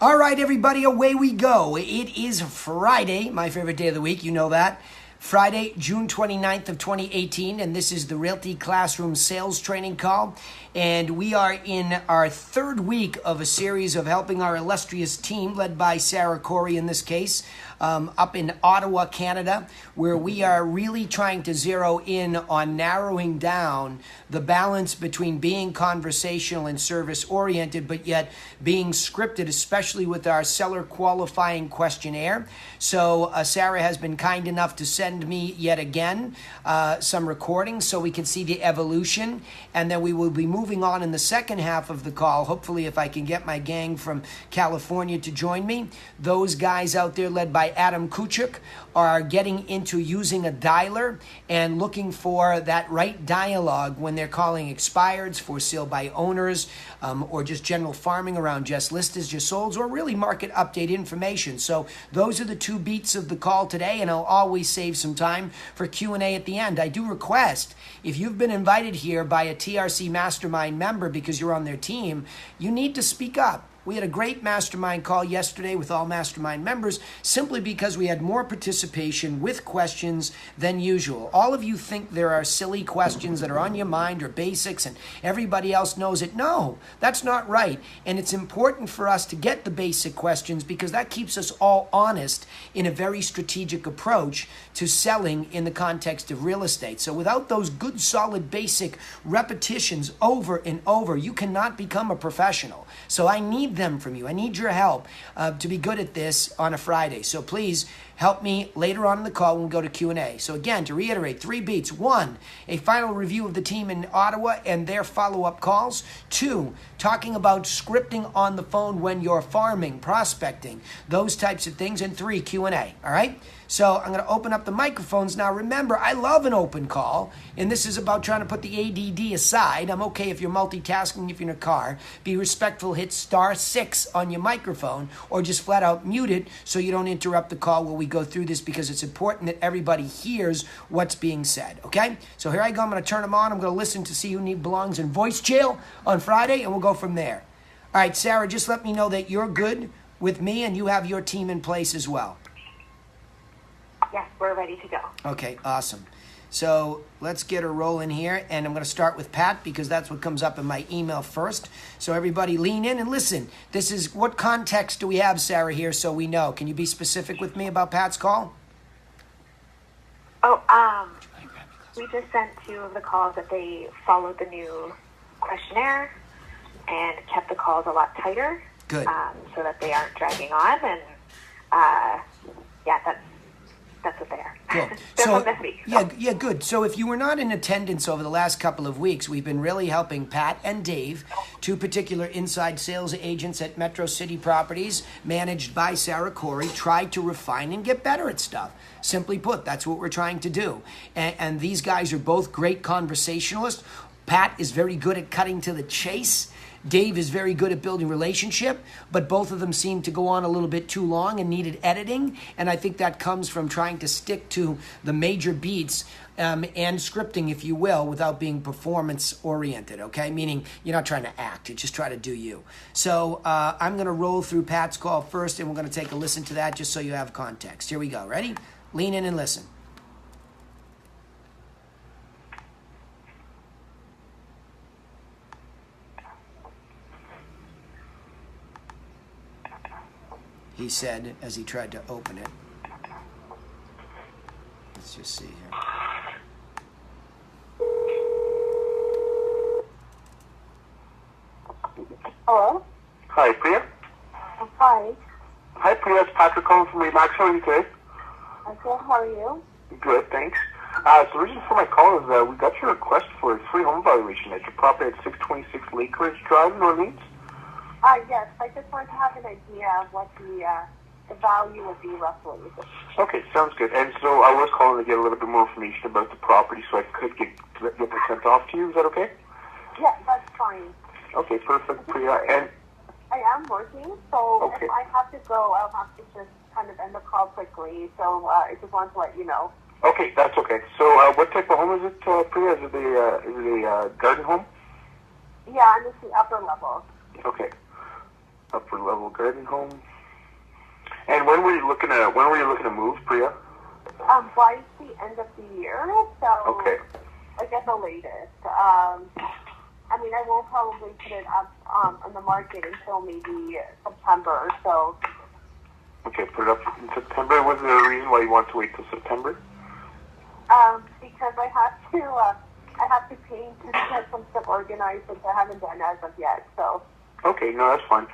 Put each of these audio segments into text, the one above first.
All right, everybody, away we go. It is Friday, my favorite day of the week. You know that. Friday, June 29th of 2018, and this is the Realty Classroom Sales Training Call. And we are in our third week of a series of helping our illustrious team, led by Sarah Corey in this case, up in Ottawa, Canada, where we are really trying to zero in on narrowing down the balance between being conversational and service-oriented, but yet being scripted, especially with our seller qualifying questionnaire. So Sarah has been kind enough to send me yet again some recordings so we can see the evolution, and then we will be moving on in the second half of the call. Hopefully, if I can get my gang from California to join me, those guys out there led by Adam Kuchuk are getting into using a dialer and looking for that right dialogue when they're calling expireds, for sale by owners, or just general farming around just listed, just solds, or really market update information. So those are the two beats of the call today, and I'll always save some time for Q&A at the end. I do request, if you've been invited here by a TRC Mastermind member because you're on their team, you need to speak up. We had a great mastermind call yesterday with all mastermind members simply because we had more participation with questions than usual. All of you think there are silly questions that are on your mind or basics and everybody else knows it. No, that's not right. And it's important for us to get the basic questions because that keeps us all honest in a very strategic approach to selling in the context of real estate. So without those good, solid, basic repetitions over and over, you cannot become a professional. So I need them from you. I need your help to be good at this on a Friday. So please help me later on in the call when we go to Q&A. So again, to reiterate, 3 beats. 1, a final review of the team in Ottawa and their follow-up calls. 2, talking about scripting on the phone when you're farming, prospecting, those types of things. And 3, Q&A. All right? So I'm going to open up the microphones. Now remember, I love an open call, and this is about trying to put the ADD aside. I'm okay if you're multitasking, if you're in a car. Be respectful, hit *6 on your microphone, or just flat out mute it so you don't interrupt the call while we go through this, because it's important that everybody hears what's being said, okay? So here I go. I'm going to turn them on. I'm going to listen to see who belongs in voice jail on Friday, and we'll go from there. All right, Sarah, just let me know that you're good with me and you have your team in place as well. Yes, we're ready to go. Okay, awesome. So let's get her rolling here, and I'm going to start with Pat because that's what comes up in my email first. So everybody lean in and listen. This is, what context do we have, Sarah, here so we know? Can you be specific with me about Pat's call? We just sent 2 of the calls that they followed the new questionnaire and kept the calls a lot tighter. Good. So that they aren't dragging on, and that's what they are. Cool. They're So, from this week. So. yeah, good. So if you were not in attendance over the last couple of weeks, we've been really helping Pat and Dave, 2 particular inside sales agents at Metro City Properties, managed by Sarah Corey, try to refine and get better at stuff. Simply put, that's what we're trying to do. And these guys are both great conversationalists. Pat is very good at cutting to the chase. Dave is very good at building relationship, but both of them seem to go on a little bit too long and needed editing. And I think that comes from trying to stick to the major beats and scripting, if you will, without being performance-oriented, okay? Meaning you're not trying to act, you just try to do you. So I'm going to roll through Pat's call first, and we're going to take a listen to that just so you have context. Here we go. Ready? Lean in and listen. He said as he tried to open it. Let's just see here. Hello? Hi, Priya. Hi. Hi, Priya. It's Patrick calling from Relax. How are you today? I'm good. How are you? Good, thanks. So the reason for my call is we got your request for a free home valuation at your property at 626 Lake Ridge Drive in Orleans. Yes. I just wanted to have an idea of what the value would be roughly. Okay, sounds good. And so I was calling to get a little bit more information about the property so I could get that sent off to you. Is that okay? Yeah, that's fine. Okay, perfect, Priya. And I am working, so okay. If I have to go, I'll have to just kind of end the call quickly. So I just want to let you know. Okay, that's okay. So what type of home is it, Priya? Is it a garden home? Yeah, and it's the upper level. Okay. upper level garden home. And when were you looking to move, Priya? By the end of the year, so Okay. like at the latest. I mean, I won't probably put it up on the market until maybe September. So. Okay, put it up in September. Was there a reason why you want to wait till September? Because I have to paint and get some stuff organized, which I haven't done as of yet. So. Okay, no, that's fine.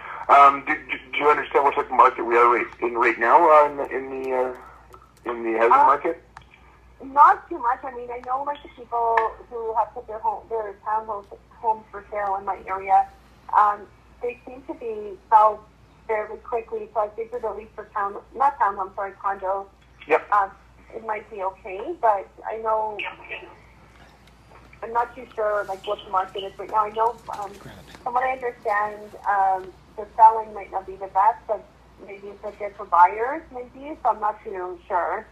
Do you understand what type of market we are right now in the housing market? Not too much. I mean, I know like the people who have put their townhomes for sale in my area. They seem to be sold fairly quickly. So I figured at least for condos. Yep. It might be okay, but I know I'm not too sure like what the market is right now. I know from what I understand, the selling might not be the best, but maybe it's good for buyers, maybe. So I'm not too sure.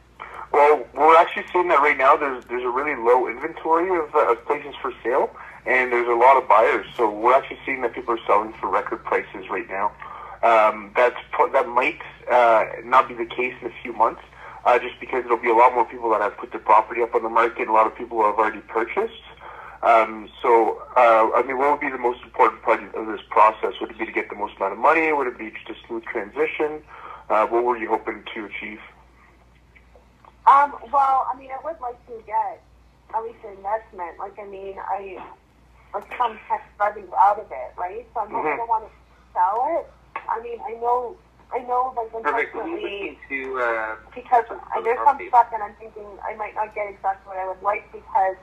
Well, we're actually seeing that right now. There's a really low inventory of places for sale, and there's a lot of buyers. So we're actually seeing that people are selling for record prices right now. That might not be the case in a few months, just because there'll be a lot more people that have put their property up on the market, and a lot of people have already purchased. I mean, what would be the most important part of this process? Would it be to get the most amount of money? Would it be just a smooth transition? What were you hoping to achieve? Well, I mean, I would like to get at least an investment. Like, I mean, like some tax revenue out of it, right? So I don't want to sell it. I mean, I know, like, unfortunately, because there's some stuff and I'm thinking I might not get exactly what I would like because,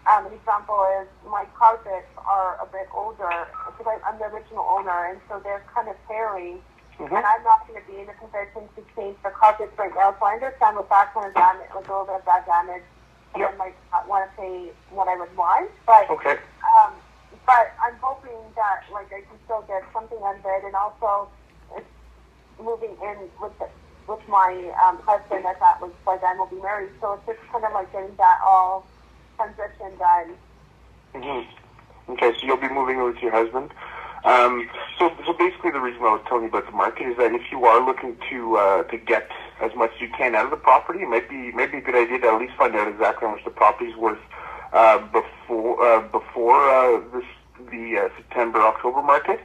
an example is my carpets are a bit older because I'm the original owner, and so they're kind of tearing. And I'm not going to be in a position to change the carpets right now. So I understand with that kind of damage, like a little bit of that damage, and I might not want to pay what I would want. But but I'm hoping that like I can still get something out of it, and also moving in with my husband. I thought was by then we'll be married. So it's just kind of like getting that all transition done. Okay, so you'll be moving in with your husband. So basically the reason I was telling you about the market is that if you are looking to get as much as you can out of the property, it might be a good idea to at least find out exactly how much the property's worth before the September-October market.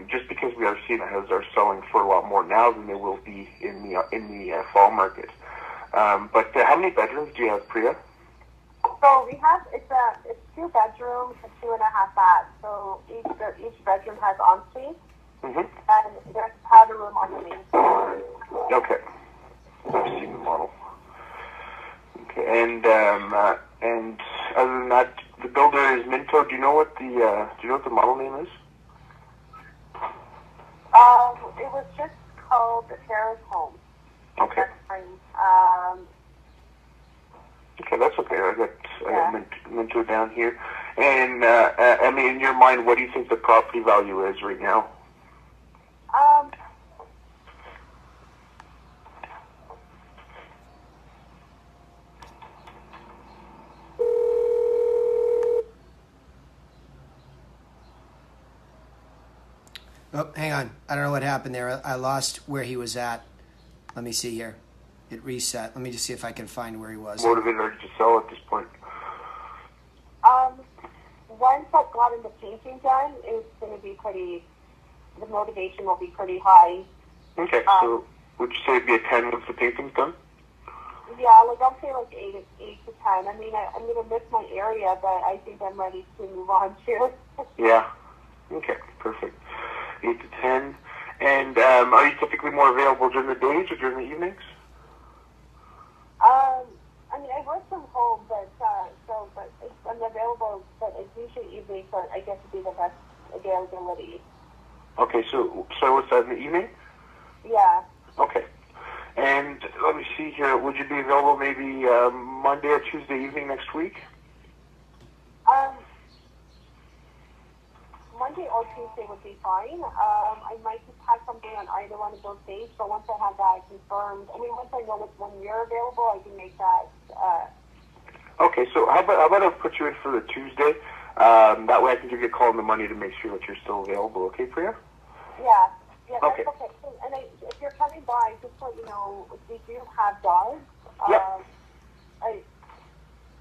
Just because we are seeing that houses are selling for a lot more now than they will be in the fall market. But how many bedrooms do you have, Priya? So we have it's 2 bedrooms and 2.5 baths. So each bedroom has ensuite, and there's a powder room on the main floor. Okay, I've seen the model. Okay, and other than that, the builder is Minto. Do you know what the model name is? It was just called the Terrace Home. Okay. Okay, that's okay. I got Minto down here. And, I mean, in your mind, what do you think the property value is right now? Oh, hang on. I don't know what happened there. I lost where he was at. Let me see here. It reset. Let me just see if I can find where he was. Motivated to sell at this point? Once I've gotten the painting done, it's going to be the motivation will be pretty high. Okay, so would you say it'd be a 10 once the painting's done? Yeah, like I'll say like 8 to 10. I mean, I'm going to miss my area, but I think I'm ready to move on to. Yeah. Okay, perfect. 8 to 10. And are you typically more available during the days or during the evenings? I mean, I work from home, but I'm available, but it's usually evening, so I guess it'd be the best availability. Okay, so what's that, in the evening? Yeah. Okay. And let me see here. Would you be available maybe Monday or Tuesday evening next week? Monday or Tuesday would be fine. I might just have something on either one of those days, but once I have that confirmed, I mean, once I know when you're available, I can make that. Okay, so how about I put you in for the Tuesday? That way I can give you a call on the Monday to make sure that you're still available. Okay, Priya? Yeah. Yeah, that's Okay. okay. And if you're coming by, just so you know, we do have dogs. Yep.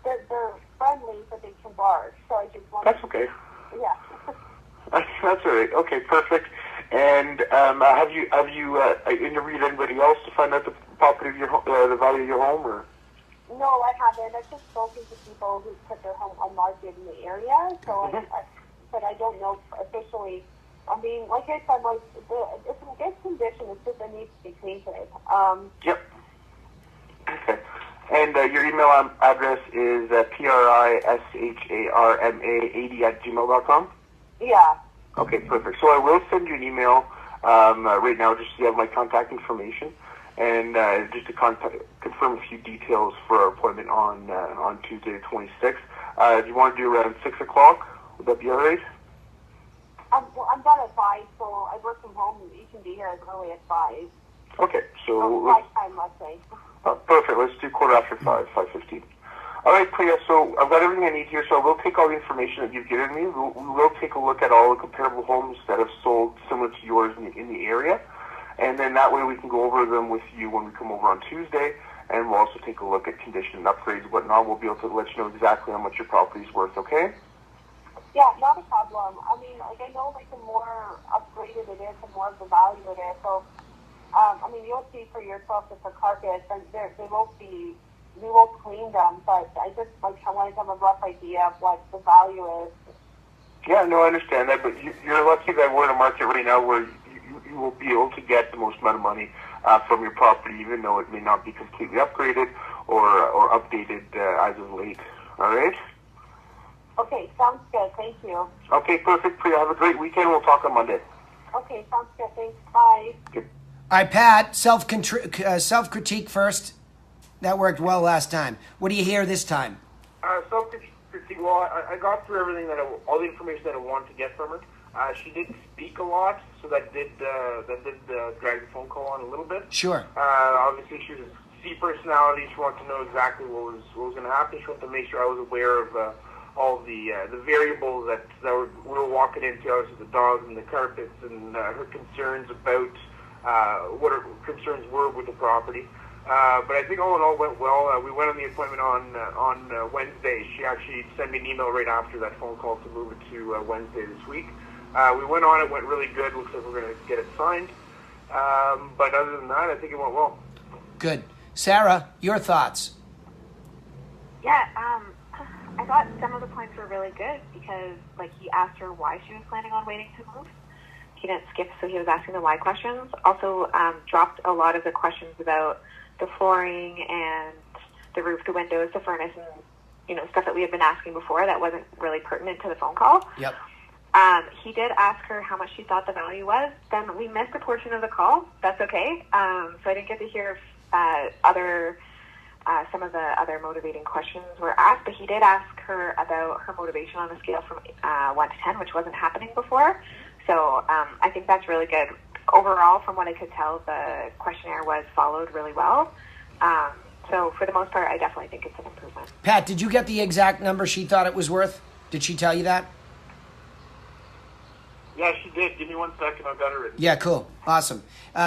They're friendly, but they can bark. So I just want That's okay. Yeah. That's all right. Okay, perfect. And have you interviewed anybody else to find out the property of your the value of your home, or? No, I haven't. I've just spoken to people who put their home on market in the area. So, but I don't know officially. I mean, like I said, like it's in good condition. It's just it needs to be painted. Yep. Okay. And your email address is prisharma80@gmail.com? Yeah. Okay, perfect. So I will send you an email right now just so you have my contact information and just to confirm a few details for our appointment on Tuesday the 26th. Do you want to do around 6 o'clock? Would that be all right? Well, I'm done at 5, so I work from home. You can be here as early as 5. Okay, so... My time, let's say. Perfect. Let's do 5:15. 5:15. All right, Priya. So I've got everything I need here. So I will take all the information that you've given me. We will take a look at all the comparable homes that have sold similar to yours in the area, and then that way we can go over them with you when we come over on Tuesday. And we'll also take a look at condition and upgrades and whatnot. We'll be able to let you know exactly how much your property is worth. Okay? Yeah, not a problem. I mean, like I know, like the more upgraded it is, the more of the value it is. So. I mean, you'll see for yourself with the carpets, and they won't be, we won't clean them, but I just, like, I wanted to have a rough idea of what the value is. Yeah, no, I understand that, but you're lucky that we're in a market right now where you will be able to get the most amount of money from your property, even though it may not be completely upgraded or updated as of late. All right? Okay, sounds good. Thank you. Okay, perfect. Priya, have a great weekend. We'll talk on Monday. Okay, sounds good. Thanks. Bye. Good. All right, Pat, self-critique first. That worked well last time. What do you hear this time? Self-critique, well, I got through everything all the information that I wanted to get from her. She did speak a lot, so that did drag the phone call on a little bit. Sure. Obviously, she was a C personality. She wanted to know exactly what was going to happen. She wanted to make sure I was aware of all the variables that we were walking into, obviously the dogs and the carpets, and her concerns about what her concerns were with the property. But I think all in all went well. We went on the appointment on Wednesday. She actually sent me an email right after that phone call to move it to Wednesday this week. We went on. It went really good. Looks like we're going to get it signed. But other than that, I think it went well. Good. Sarah, your thoughts? Yeah, I thought some of the points were really good because, like, he asked her why she was planning on waiting to move. He didn't skip, so he was asking the why questions. Also, dropped a lot of the questions about the flooring and the roof, the windows, the furnace, and stuff that we had been asking before that wasn't really pertinent to the phone call. Yep. He did ask her how much she thought the value was. Then we missed a portion of the call. That's okay. So I didn't get to hear some of the other motivating questions were asked, but he did ask her about her motivation on a scale from 1 to 10, which wasn't happening before. So I think that's really good. Overall, from what I could tell, the questionnaire was followed really well. So for the most part, I definitely think it's an improvement. Pat, did you get the exact number she thought it was worth? Did she tell you that? Yeah, she did. Give me 1 second. I've got it written. Yeah, cool. Awesome.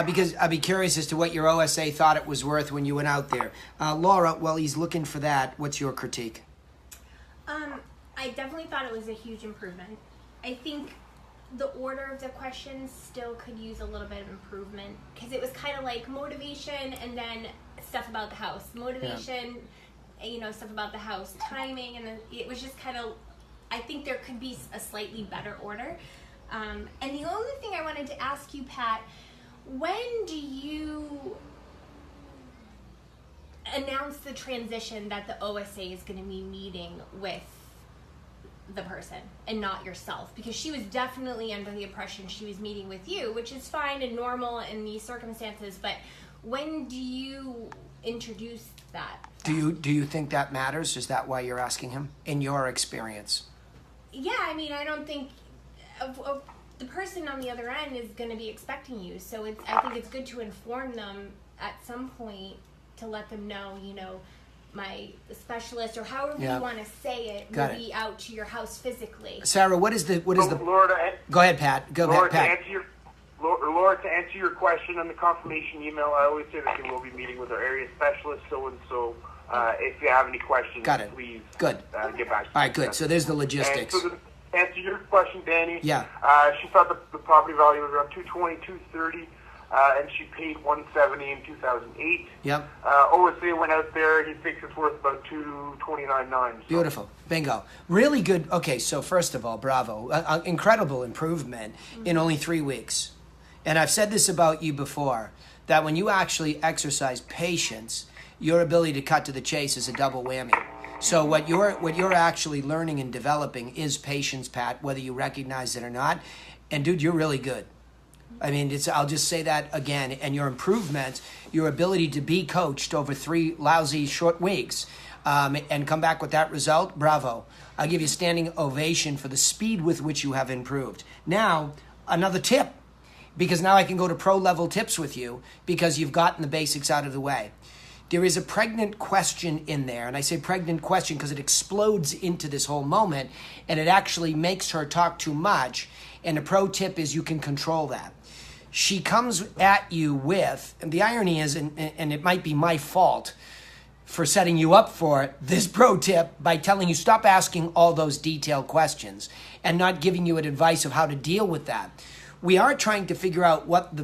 Because I'd be curious as to what your OSA thought it was worth when you went out there. Laura, while he's looking for that, what's your critique? I definitely thought it was a huge improvement. I think the order of the questions still could use a little bit of improvement because it was kind of like motivation and then stuff about the house. Motivation, stuff about the house, timing, and then it was just kind of, I think there could be a slightly better order. And the only thing I wanted to ask you, Pat, when do you announce the transition that the OSA is going to be meeting with the person and not yourself? Because she was definitely under the impression she was meeting with you, which is fine and normal in these circumstances, but when do you introduce that? Do you think that matters? Is that why you're asking him, in your experience? Yeah, I mean, I don't think the person on the other end is going to be expecting you, so I think it's good to inform them at some point to let them know, my specialist or however you want to say it will be out to your house physically. Sarah, what is the Laura, Go ahead, Pat. Laura, Pat. Laura, to answer your question on the confirmation email, I always say that we will be meeting with our area specialist, so. If you have any questions, please get back to me. All right, good. So there's the logistics. And so to answer your question, Danny, yeah. She thought the property value was around $220, $230, and she paid $170 in 2008. Yep. OSA went out there. He thinks it's worth about $229.9. So. Beautiful. Bingo. Really good. Okay, so first of all, bravo. Incredible improvement in only 3 weeks. And I've said this about you before, that when you actually exercise patience, your ability to cut to the chase is a double whammy. So what you're actually learning and developing is patience, Pat, whether you recognize it or not. And dude, you're really good. I mean, I'll just say that again. And your improvement, your ability to be coached over 3 lousy short weeks, and come back with that result, bravo. I'll give you a standing ovation for the speed with which you have improved. Now, another tip, because now I can go to pro level tips with you because you've gotten the basics out of the way. There is a pregnant question in there, and I say pregnant question because it explodes into this whole moment, and it actually makes her talk too much, and the pro tip is you can control that. She comes at you with, and the irony is, and it might be my fault for setting you up for this pro tip by telling you stop asking all those detailed questions and not giving you an advice of how to deal with that. We are trying to figure out what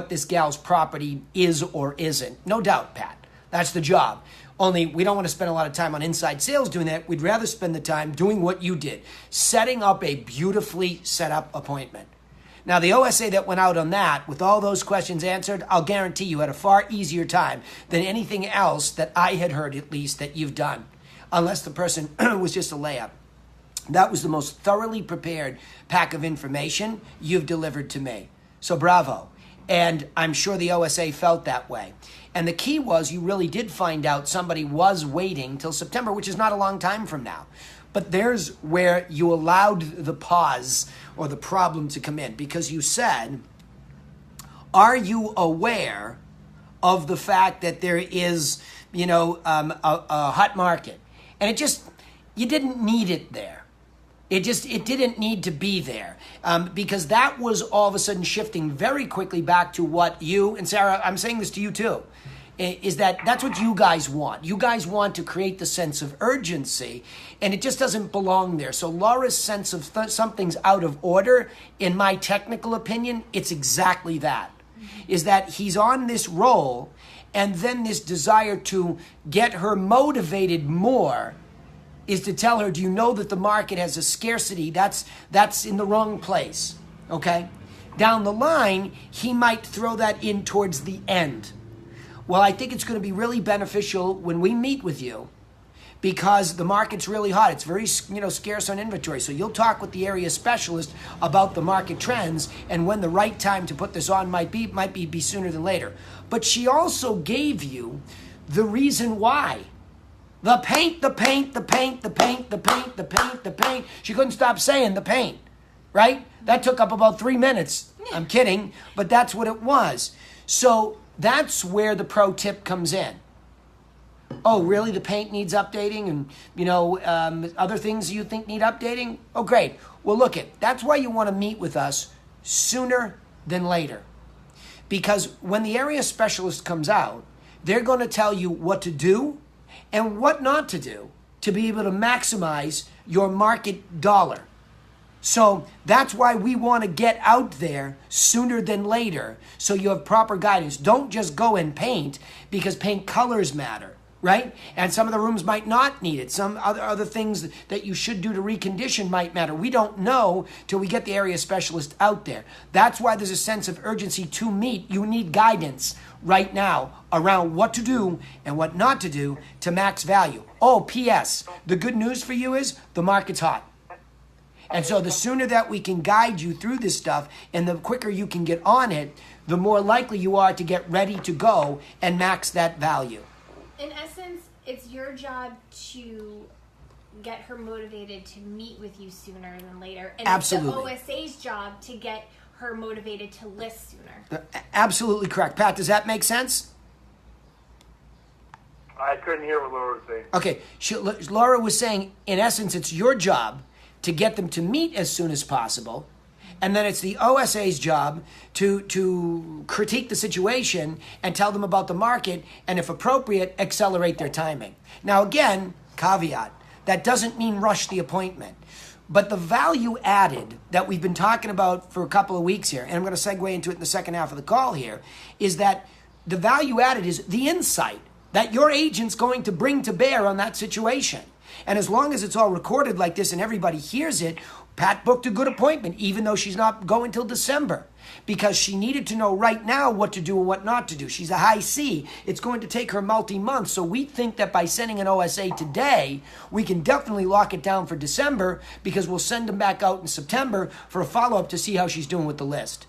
this gal's property is or isn't. No doubt, Pat. That's the job. Only we don't want to spend a lot of time on inside sales doing that. We'd rather spend the time doing what you did, setting up a beautifully set up appointment. Now, the OSA that went out on that, with all those questions answered, I'll guarantee you had a far easier time than anything else that I had heard, at least, that you've done, unless the person was just a layup. That was the most thoroughly prepared pack of information you've delivered to me. So bravo. And I'm sure the OSA felt that way. And the key was you really did find out somebody was waiting till September, which is not a long time from now. But there's where you allowed the pause or the problem to come in, because you said, are you aware of the fact that there is, a hot market? And you didn't need it there. It didn't need to be there, because that was all of a sudden shifting very quickly back to what you, and Sarah, I'm saying this to you too, is that's what you guys want. You guys want to create the sense of urgency, and it just doesn't belong there. So Laura's sense of something's out of order, in my technical opinion, it's exactly that, is that he's on this roll, and then this desire to get her motivated more is to tell her, do you know that the market has a scarcity? That's in the wrong place, okay? Down the line, he might throw that in towards the end. Well, I think it's going to be really beneficial when we meet with you, because the market's really hot. It's very, scarce on inventory. So you'll talk with the area specialist about the market trends and when the right time to put this on might be sooner than later. But she also gave you the reason why. The paint. She couldn't stop saying the paint, right? That took up about 3 minutes. I'm kidding, but that's what it was. So that's where the pro tip comes in. Oh, really? The paint needs updating, and, other things you think need updating? Oh, great. Well, that's why you want to meet with us sooner than later. Because when the area specialist comes out, they're going to tell you what to do and what not to do to be able to maximize your market dollar. So that's why we want to get out there sooner than later, so you have proper guidance. Don't just go and paint, because paint colors matter, right? And some of the rooms might not need it. Some other things that you should do to recondition might matter. We don't know till we get the area specialist out there. That's why there's a sense of urgency to meet. You need guidance right now around what to do and what not to do to max value. Oh, P.S. The good news for you is the market's hot. And so the sooner that we can guide you through this stuff and the quicker you can get on it, the more likely you are to get ready to go and max that value. In essence, it's your job to get her motivated to meet with you sooner than later. And absolutely. It's the OSA's job to get her motivated to list sooner. Absolutely correct. Pat, does that make sense? I couldn't hear what Laura was saying. Okay. Laura was saying, in essence, it's your job to get them to meet as soon as possible. And then it's the OSA's job to critique the situation and tell them about the market, and if appropriate, accelerate their timing. Now, again, caveat, that doesn't mean rush the appointment. But the value added that we've been talking about for a couple of weeks here, and I'm going to segue into it in the second half of the call here, is that the value added is the insight that your agent's going to bring to bear on that situation. And as long as it's all recorded like this and everybody hears it, Pat booked a good appointment, even though she's not going till December, because she needed to know right now what to do and what not to do. She's a high C. It's going to take her multi-months. So we think that by sending an OSA today, we can definitely lock it down for December, because we'll send them back out in September for a follow-up to see how she's doing with the list.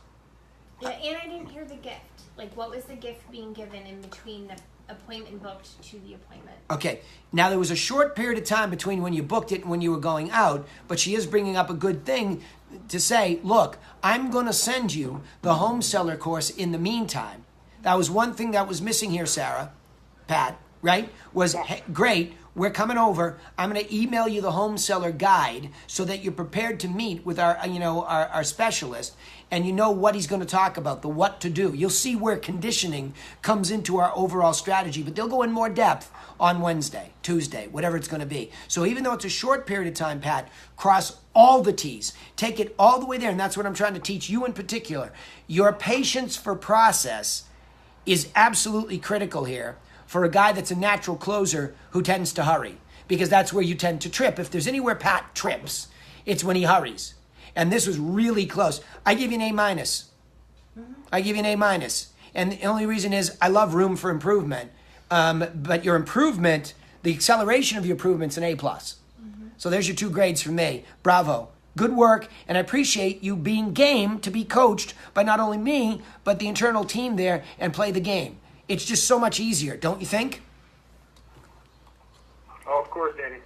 Yeah, and I didn't hear the gift. Like, what was the gift being given in between the appointment booked to the appointment? Okay, now there was a short period of time between when you booked it and when you were going out, but she is bringing up a good thing to say, look, I'm going to send you the home seller course in the meantime. That was one thing that was missing here, Sarah, Pat, right? Was, hey, great, we're coming over. I'm going to email you the home seller guide so that you're prepared to meet with our specialist, and you know what he's going to talk about, the what to do. You'll see where conditioning comes into our overall strategy, but they'll go in more depth on Wednesday, Tuesday, whatever it's going to be. So even though it's a short period of time, Pat, cross all the T's. Take it all the way there, and that's what I'm trying to teach you in particular. Your patience for process is absolutely critical here for a guy that's a natural closer who tends to hurry, because that's where you tend to trip. If there's anywhere Pat trips, it's when he hurries. And this was really close. I give you an A minus. I give you an A minus. And the only reason is I love room for improvement. But your improvement, the acceleration of your improvement's an A plus. So there's your 2 grades from me. Bravo. Good work. And I appreciate you being game to be coached by not only me, but the internal team there, and play the game. It's just so much easier, don't you think? Oh, of course, Danny.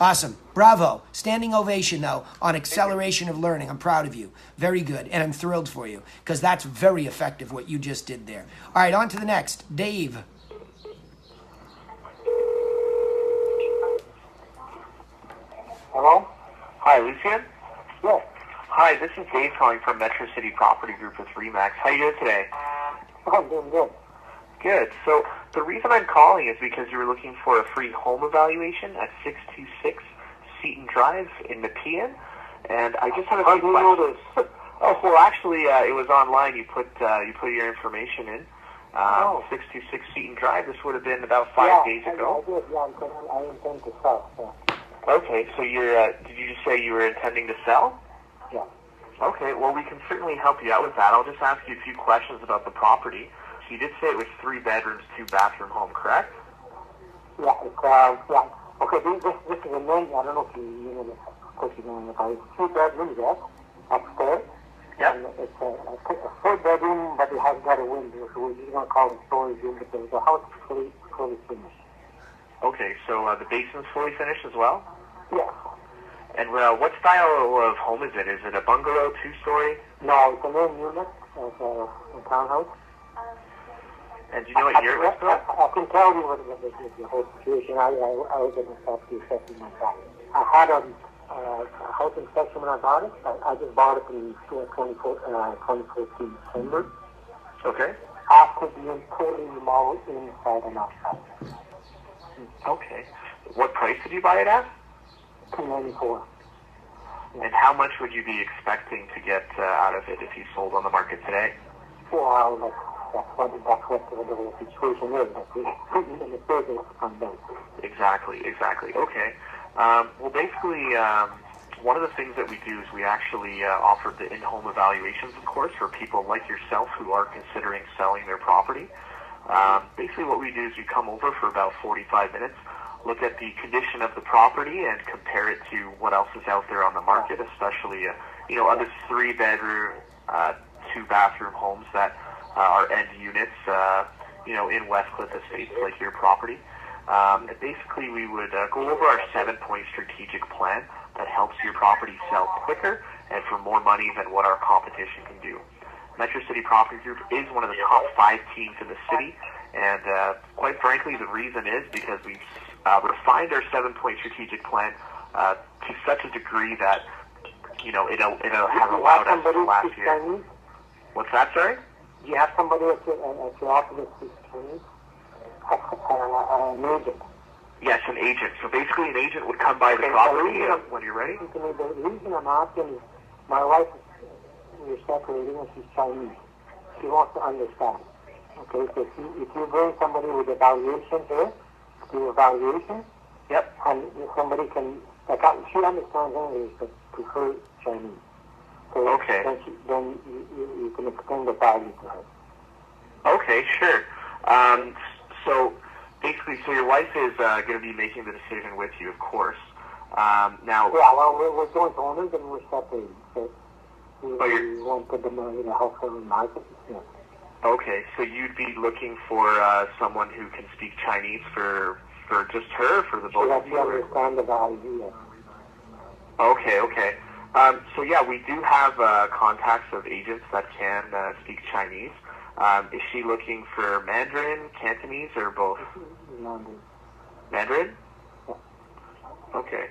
Awesome. Bravo. Standing ovation, though, on acceleration of learning. I'm proud of you. Very good. And I'm thrilled for you, because that's very effective what you just did there. All right, on to the next. Dave. Hello? Hi, Lucian? Yes. Hi, this is Dave calling from Metro City Property Group with Remax. How you doing today? I'm doing good. Good. So the reason I'm calling is because you were looking for a free home evaluation at 626 Seton Drive in Nepean, and I just had a How few do you know questions. this? Oh, well, actually, it was online. You put your information in. 626 Seton Drive. This would have been about 5 days ago. I did, yeah, because I intend to sell. Yeah. Okay, so you're. Did you just say you were intending to sell? Yeah. Okay, well, we can certainly help you out with that. I'll just ask you a few questions about the property. So you did say it was 3 bedrooms, 2 bathroom home, correct? Yeah, it's, yeah. Okay, this is a main, I don't know if you know this, of course you know about it. It's 2 bedrooms, yes, upstairs. Yep. And it's a 4 bedroom, but it has got a window, so we're just going to call it storage room, because the house is fully finished. Okay, so the basement's fully finished as well? Yeah. And what style of home is it? Is it a bungalow, 2-story? No, it's a main unit, it's a townhouse. And do you know what year it was built? I can tell you what the whole situation. I was in the property assessment myself. I had a house inspection when I bought it. I just bought it in 2014 December. Okay. After being totally remodeled inside and outside. Okay. What price did you buy it at? $294. And how much would you be expecting to get out of it if you sold on the market today? Well, that's what the situation is. In the business from them. Exactly. Okay. Well, basically, one of the things that we do is we actually offer the in-home evaluations, of course, for people like yourself who are considering selling their property. Basically, what we do is we come over for about 45 minutes, look at the condition of the property, and compare it to what else is out there on the market, especially other 3-bedroom, 2-bathroom homes that are end units, in Westcliff Estates, like your property. And basically, we would go over our 7-point strategic plan that helps your property sell quicker and for more money than what our competition can do. Metro City Property Group is one of the top 5 teams in the city, and quite frankly, the reason is because we've refined our 7-point strategic plan to such a degree that it has allowed us for last year. Chinese? What's that, sorry? Do you have somebody at your office that speaks Chinese? An agent. Yes, an agent. So basically, an agent would come by the property when you're ready. The reason I'm asking is my wife, we're separating, and she's Chinese. She wants to understand. Okay, so if you bring somebody with evaluation here, do evaluation, Yep. and somebody can, she understands English, but prefers Chinese. So Okay. Then you can explain the value to her. Okay, sure. So basically, your wife is going to be making the decision with you, of course. Now. Yeah, well, we're joint owners and we're separated. So we want to help her in market. Yeah. Okay, so you'd be looking for someone who can speak Chinese for just her, or for the both of you? She understand the value, yeah. Okay. So yeah, we do have contacts of agents that can speak Chinese. Is she looking for Mandarin, Cantonese, or both? Mandarin. Mandarin? Yeah. Okay.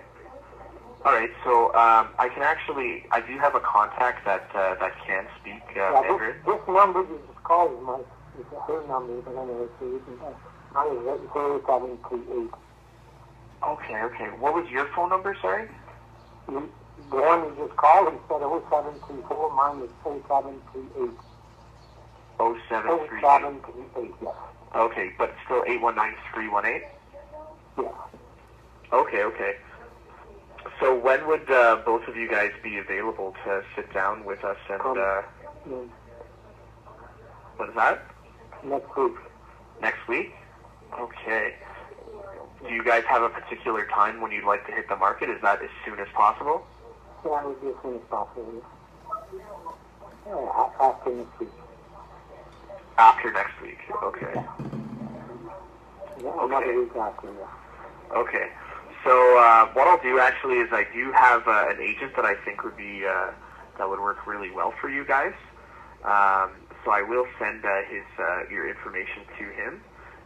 All right. So I do have a contact that can speak Mandarin. This number you just called is her number, but anyway, so you can mine is 0738. Okay. What was your phone number? Sorry. The one you just called instead of 0734, mine is 0738. 0738. 0738, yes. Okay, but still 819318? Yeah. Okay. So when would both of you guys be available to sit down with us and what is that? Next week. Next week? Okay. Do you guys have a particular time when you'd like to hit the market? Is that as soon as possible? Yeah, I would be as soon as possible. Yeah, after next week. After next week, okay. Yeah, another week after, yeah. Okay. So what I'll do actually is I do have an agent that I think would be that would work really well for you guys. So I will send your information to him,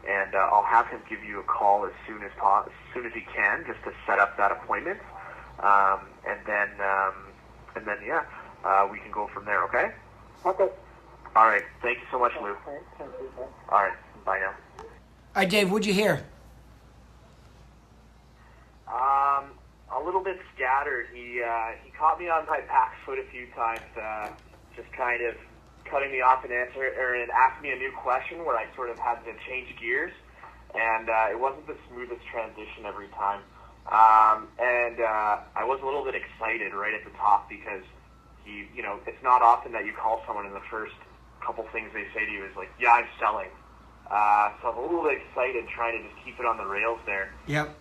and I'll have him give you a call as soon as he can, just to set up that appointment, and then we can go from there. Okay. Okay. All right. Thank you so much, Lou. Thank you. All right. Bye now. All right, Dave, what'd you hear? A little bit scattered. He caught me on my back foot a few times, just kind of cutting me off and asked me a new question where I sort of had to change gears, and it wasn't the smoothest transition every time. And I was a little bit excited right at the top because it's not often that you call someone and the first couple things they say to you is like, yeah, I'm selling. So I'm a little bit excited trying to just keep it on the rails there. Yep.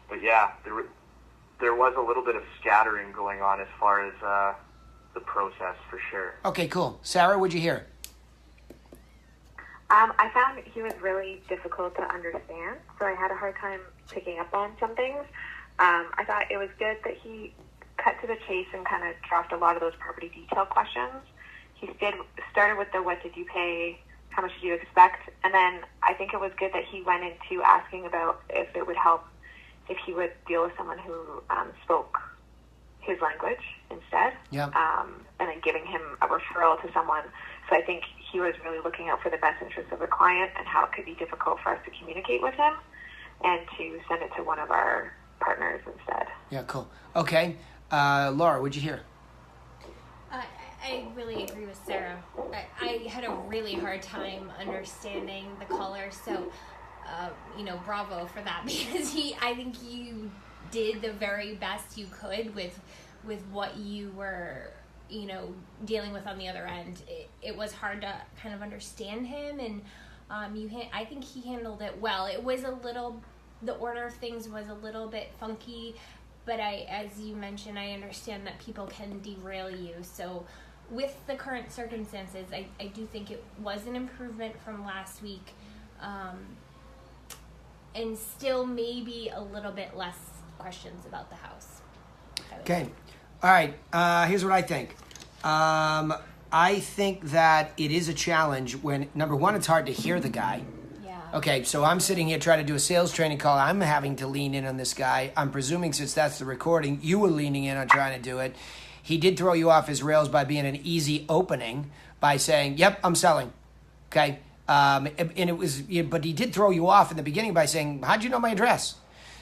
But yeah, there was a little bit of scattering going on as far as the process for sure. Okay, cool. Sarah, what'd you hear? I found he was really difficult to understand, so I had a hard time picking up on some things. I thought it was good that he cut to the chase and kind of dropped a lot of those property detail questions. He started with the what did you pay, how much did you expect, and then I think it was good that he went into asking about if it would help if he would deal with someone who spoke his language instead, Yep. and then giving him a referral to someone. So I think he was really looking out for the best interest of the client and how it could be difficult for us to communicate with him and to send it to one of our partners instead. Yeah, cool. Okay. Laura, what'd you hear? I really agree with Sarah. I had a really hard time understanding the caller, so bravo for that, because I think you did the very best you could with what you were dealing with on the other end. It was hard to kind of understand him, and I think he handled it well. It was the order of things was a little bit funky, but as you mentioned, I understand that people can derail you. So with the current circumstances, I do think it was an improvement from last week, and still maybe a little bit less questions about the house. Okay. All right. Here's what I think. I think that it is a challenge when, number one, it's hard to hear the guy. Yeah. Okay, so I'm sitting here trying to do a sales training call. I'm having to lean in on this guy. I'm presuming since that's the recording, you were leaning in on trying to do it. He did throw you off his rails by being an easy opening by saying, yep, I'm selling. Okay? And it was, but he did throw you off in the beginning by saying, how'd you know my address?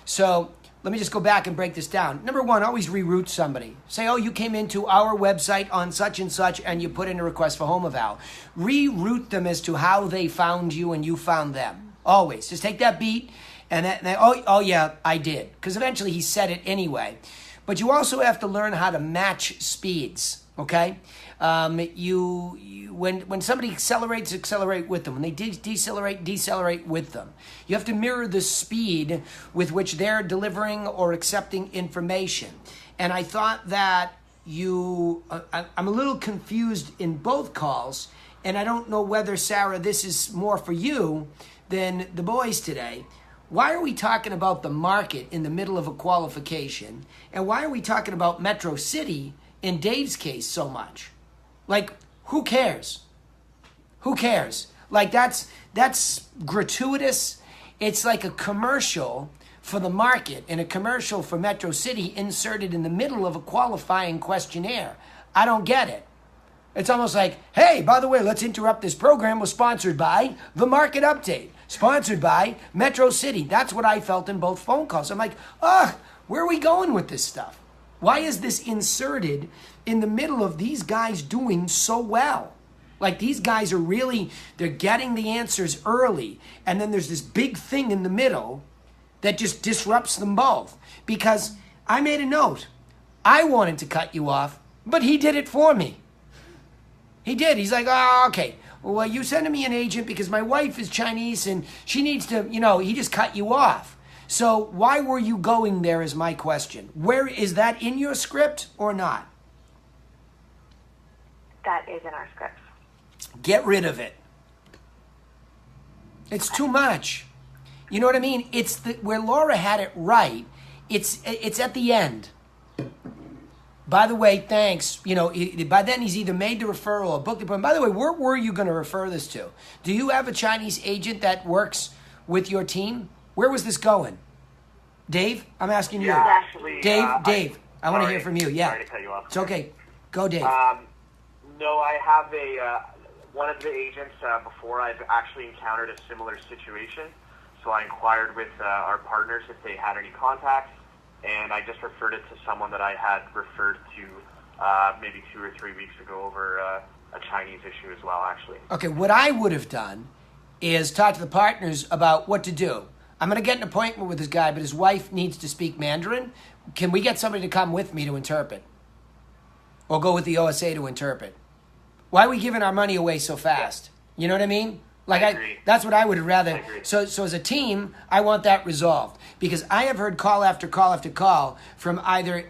So let me just go back and break this down. Number one, always reroute somebody. Say, oh, you came into our website on such and such and you put in a request for home eval. Reroute them as to how they found you and you found them. Always. Just take that beat and then oh yeah, I did. Because eventually he said it anyway. But you also have to learn how to match speeds, okay? When somebody accelerates, accelerate with them. When they decelerate with them. You have to mirror the speed with which they're delivering or accepting information. And I thought that I'm a little confused in both calls, and I don't know whether, Sarah, this is more for you than the boys today. Why are we talking about the market in the middle of a qualification? And why are we talking about Metro City in Dave's case so much? Like, who cares? Who cares? Like, that's gratuitous. It's like a commercial for the market and a commercial for Metro City inserted in the middle of a qualifying questionnaire. I don't get it. It's almost like, hey, by the way, let's interrupt this program. Was sponsored by The Market Update. Sponsored by Metro City. That's what I felt in both phone calls. I'm like, where are we going with this stuff? Why is this inserted in the middle of these guys doing so well? Like, these guys are really, they're getting the answers early. And then there's this big thing in the middle that just disrupts them both. Because I made a note. I wanted to cut you off, but he did it for me. He did. He's like, oh, okay. Well, you sending me an agent because my wife is Chinese and she needs to, he just cut you off. So why were you going there is my question. Where is that in your script or not? That is in our script. Get rid of it. It's too much. You know what I mean? It's where Laura had it right. It's at the end. By the way, thanks. By then he's either made the referral or booked the appointment. By the way, where were you going to refer this to? Do you have a Chinese agent that works with your team? Where was this going? Dave, I'm asking you. Yeah, actually, Dave, I want to hear from you. Yeah. Sorry to cut you off. It's okay. Go, Dave. No, I have one of the agents before I've actually encountered a similar situation. So I inquired with our partners if they had any contacts. And I just referred it to someone that I had referred to maybe 2 or 3 weeks ago over a Chinese issue as well, actually. Okay, what I would have done is talk to the partners about what to do. I'm going to get an appointment with this guy, but his wife needs to speak Mandarin. Can we get somebody to come with me to interpret? Or go with the OSA to interpret? Why are we giving our money away so fast? You know what I mean? Like that's what I would rather. So as a team, I want that resolved because I have heard call after call after call from either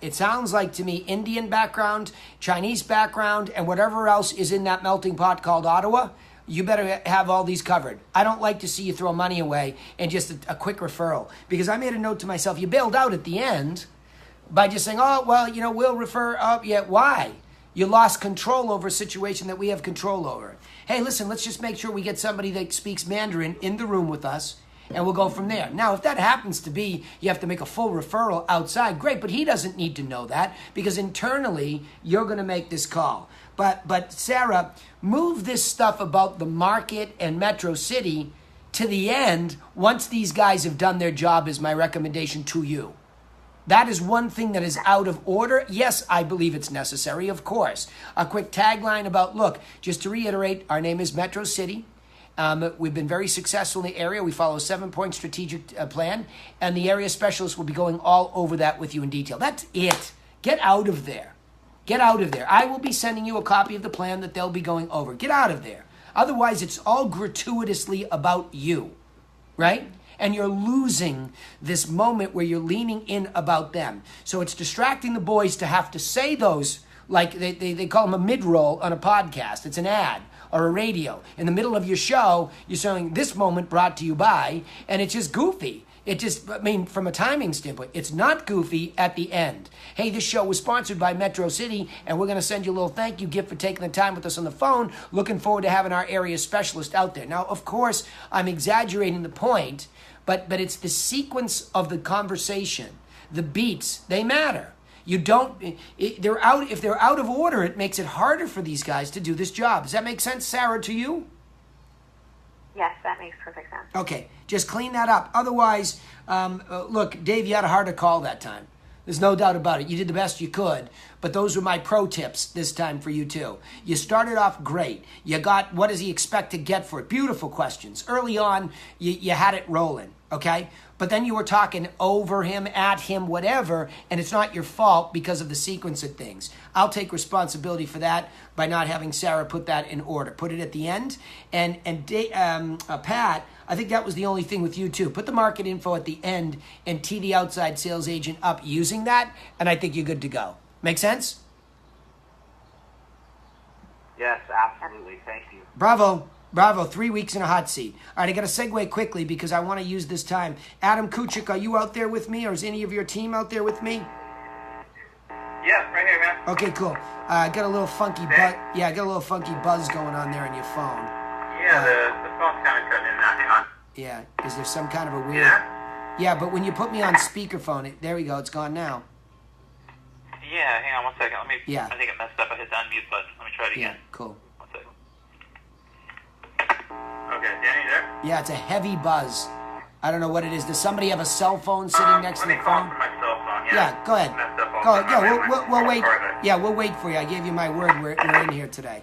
it sounds like to me Indian background, Chinese background, and whatever else is in that melting pot called Ottawa. You better have all these covered. I don't like to see you throw money away and just a quick referral because I made a note to myself. You bailed out at the end by just saying, "Oh well, we'll refer up." Yeah, why? You lost control over a situation that we have control over. Hey, listen, let's just make sure we get somebody that speaks Mandarin in the room with us, and we'll go from there. Now, if that happens to be you have to make a full referral outside, great, but he doesn't need to know that because internally you're going to make this call. But Sarah, move this stuff about the market and Metro City to the end once these guys have done their job is my recommendation to you. That is one thing that is out of order. Yes, I believe it's necessary, of course. A quick tagline about, look, just to reiterate, our name is Metro City. We've been very successful in the area. We follow a 7-point strategic plan, and the area specialist will be going all over that with you in detail. That's it. Get out of there. Get out of there. I will be sending you a copy of the plan that they'll be going over. Get out of there. Otherwise, it's all gratuitously about you, right? And you're losing this moment where you're leaning in about them. So it's distracting the boys to have to say those, like they call them a mid-roll on a podcast. It's an ad or a radio. In the middle of your show, you're saying this moment brought to you by, and it's just goofy. It just, I mean, from a timing standpoint, it's not goofy at the end. Hey, this show was sponsored by Metro City, and we're going to send you a little thank you gift for taking the time with us on the phone. Looking forward to having our area specialist out there. Now, of course, I'm exaggerating the point, but it's the sequence of the conversation. The beats, they matter. You don't, if they're out of order, it makes it harder for these guys to do this job. Does that make sense, Sarah, to you? Yes, that makes perfect sense. Okay, just clean that up. Otherwise, look, Dave, you had a harder call that time. There's no doubt about it. You did the best you could, but those were my pro tips this time for you too. You started off great. You got, what does he expect to get for it? Beautiful questions. Early on, you had it rolling, okay? But then you were talking over him, at him, whatever, and it's not your fault because of the sequence of things. I'll take responsibility for that by not having Sarah put that in order. Put it at the end. And Pat, I think that was the only thing with you too. Put the market info at the end and tee the outside sales agent up using that, and I think you're good to go. Make sense? Yes, absolutely. Thank you. Bravo. Bravo, 3 weeks in a hot seat. All right, I got to segue quickly because I want to use this time. Adam Kuchik, are you out there with me, or is any of your team out there with me? Yeah, right here, man. Okay, cool. I got a little funky buzz. Yeah, I got a little funky buzz going on there on your phone. Yeah, the phone's kind of cutting in and out. Hang on. Yeah, is there some kind of a weird? Yeah? Yeah, but when you put me on speakerphone, there we go. It's gone now. Yeah, hang on 1 second. Yeah. I think it messed up. I hit the unmute button. Let me try it again. Yeah, cool. 1 second. Okay, Danny, you there? Yeah, it's a heavy buzz. I don't know what it is. Does somebody have a cell phone sitting next to the Let me call phone? from my cell phone. Yeah, go ahead. Messed up all Go. the time. Yeah, we'll wait. Yeah, we'll wait for you. I gave you my word. We're in here today.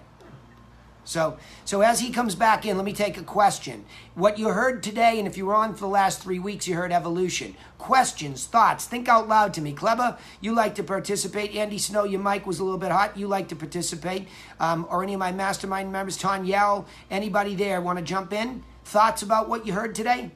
So as he comes back in, let me take a question. What you heard today, and if you were on for the last 3 weeks, you heard evolution. Questions, thoughts, think out loud to me. Kleba, you like to participate. Andy Snow, your mic was a little bit hot. You like to participate. Or any of my mastermind members, Tanyel, anybody there want to jump in? Thoughts about what you heard today?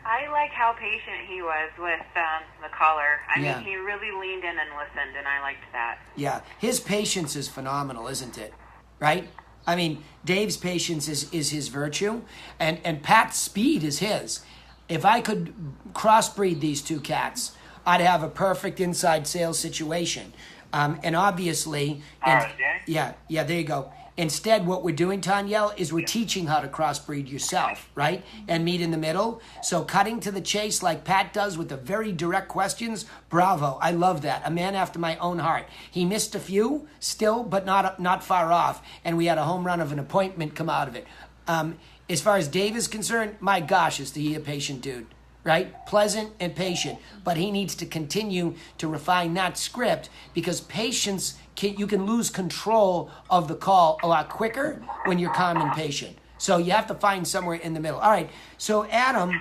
I like how patient he was with the caller. I Yeah. mean, he really leaned in and listened, and I liked that. Yeah, his patience is phenomenal, isn't it? Right? I mean, Dave's patience is his virtue, and Pat's speed is his. If I could crossbreed these two cats, I'd have a perfect inside sales situation. And obviously, All right, Danny? yeah, there you go. Instead, what we're doing, Tanyel, is we're teaching how to crossbreed yourself, right? And meet in the middle. So cutting to the chase like Pat does with the very direct questions, bravo. I love that. A man after my own heart. He missed a few still, but not far off. And we had a home run of an appointment come out of it. As far as Dave is concerned, my gosh, is he a patient dude, right? Pleasant and patient. But he needs to continue to refine that script because patience, you can lose control of the call a lot quicker when you're calm and patient. So you have to find somewhere in the middle. All right. So Adam,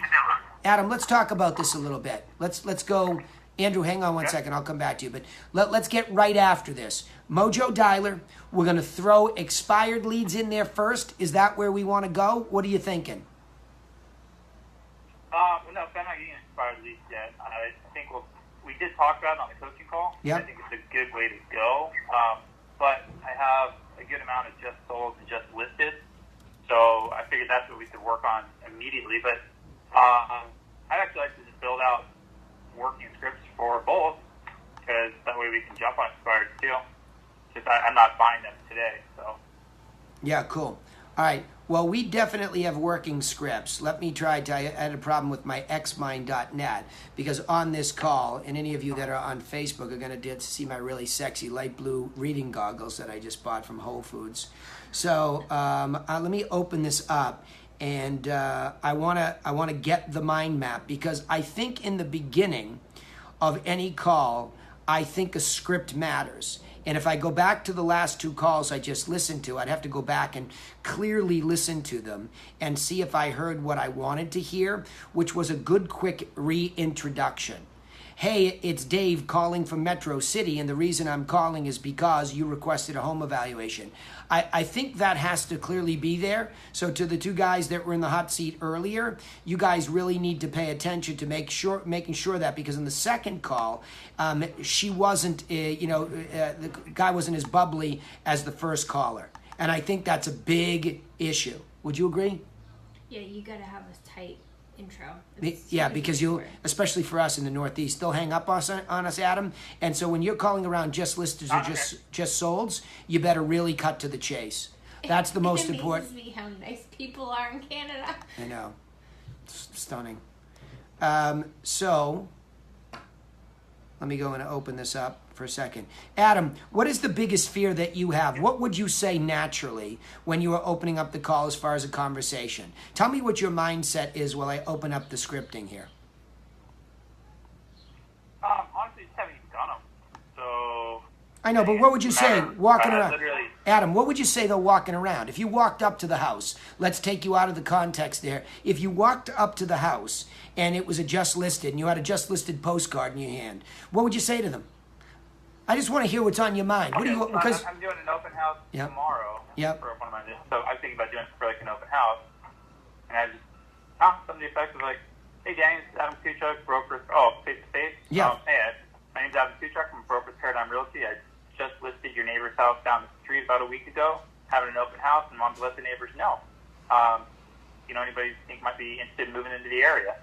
let's talk about this a little bit. Let's go. Andrew, hang on 1 second. I'll come back to you. But let's get right after this. Mojo Dialer, we're going to throw expired leads in there first. Is that where we want to go? What are you thinking? No, I'm not getting expired leads yet. I think we did talk about it on the coaching call. Yep. I think it's a good way to go. But I have a good amount of just sold and just listed. So I figured that's what we could work on immediately. But I'd actually like to just build out working scripts for both because that way we can jump on expired too. Just I'm not buying them today. So. Yeah, cool. All right. Well, we definitely have working scripts. Let me try to, I had a problem with my xmind.net because on this call, and any of you that are on Facebook are going to get to see my really sexy light blue reading goggles that I just bought from Whole Foods. So let me open this up, and I want to get the mind map because I think in the beginning of any call, I think a script matters. And if I go back to the last two calls I just listened to, I'd have to go back and clearly listen to them and see if I heard what I wanted to hear, which was a good, quick reintroduction. Hey, it's Dave calling from Metro City, and the reason I'm calling is because you requested a home evaluation. I think that has to clearly be there. So to the two guys that were in the hot seat earlier, you guys really need to pay attention to making sure that, because in the second call, she wasn't, the guy wasn't as bubbly as the first caller. And I think that's a big issue. Would you agree? Yeah, you gotta have a tight intro. Yeah, because especially for us in the Northeast, they'll hang up on us, Adam. And so when you're calling around just listers or just solds, you better really cut to the chase. That's the most important. It amazes me how nice people are in Canada. I know. It's stunning. So, let me go and open this up for a second. Adam, what is the biggest fear that you have? What would you say naturally when you are opening up the call as far as a conversation? Tell me what your mindset is while I open up the scripting here. Honestly, just haven't even done them. So... I know, but what would you say walking around? Literally. Adam, what would you say though walking around? If you walked up to the house, let's take you out of the context there. If you walked up to the house and it was a just listed and you had a just listed postcard in your hand, what would you say to them? I just want to hear what's on your mind. What do you? Because I'm doing an open house tomorrow. For one of my. So I was thinking about doing for like an open house, and I just somebody effect was like, "Hey, James, Adam Kuchuk, broker. Oh, face to face. Yeah. Hey, my name's Adam Kuchuk. I'm a broker at Paradigm Realty. I just listed your neighbor's house down the street about a week ago, having an open house, and wanted to let the neighbors know. Anybody you think might be interested in moving into the area."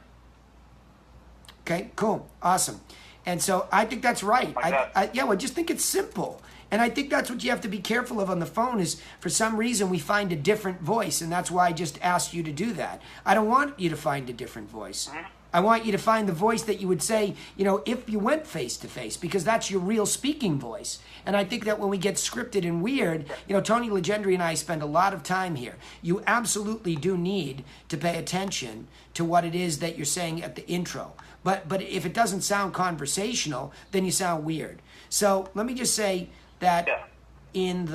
Okay, cool, awesome. And so I think that's right. I just think it's simple. And I think that's what you have to be careful of on the phone is for some reason we find a different voice, and that's why I just asked you to do that. I don't want you to find a different voice. I want you to find the voice that you would say, if you went face to face, because that's your real speaking voice. And I think that when we get scripted and weird, Tony Legendry and I spend a lot of time here. You absolutely do need to pay attention to what it is that you're saying at the intro. But if it doesn't sound conversational, then you sound weird. So let me just say that in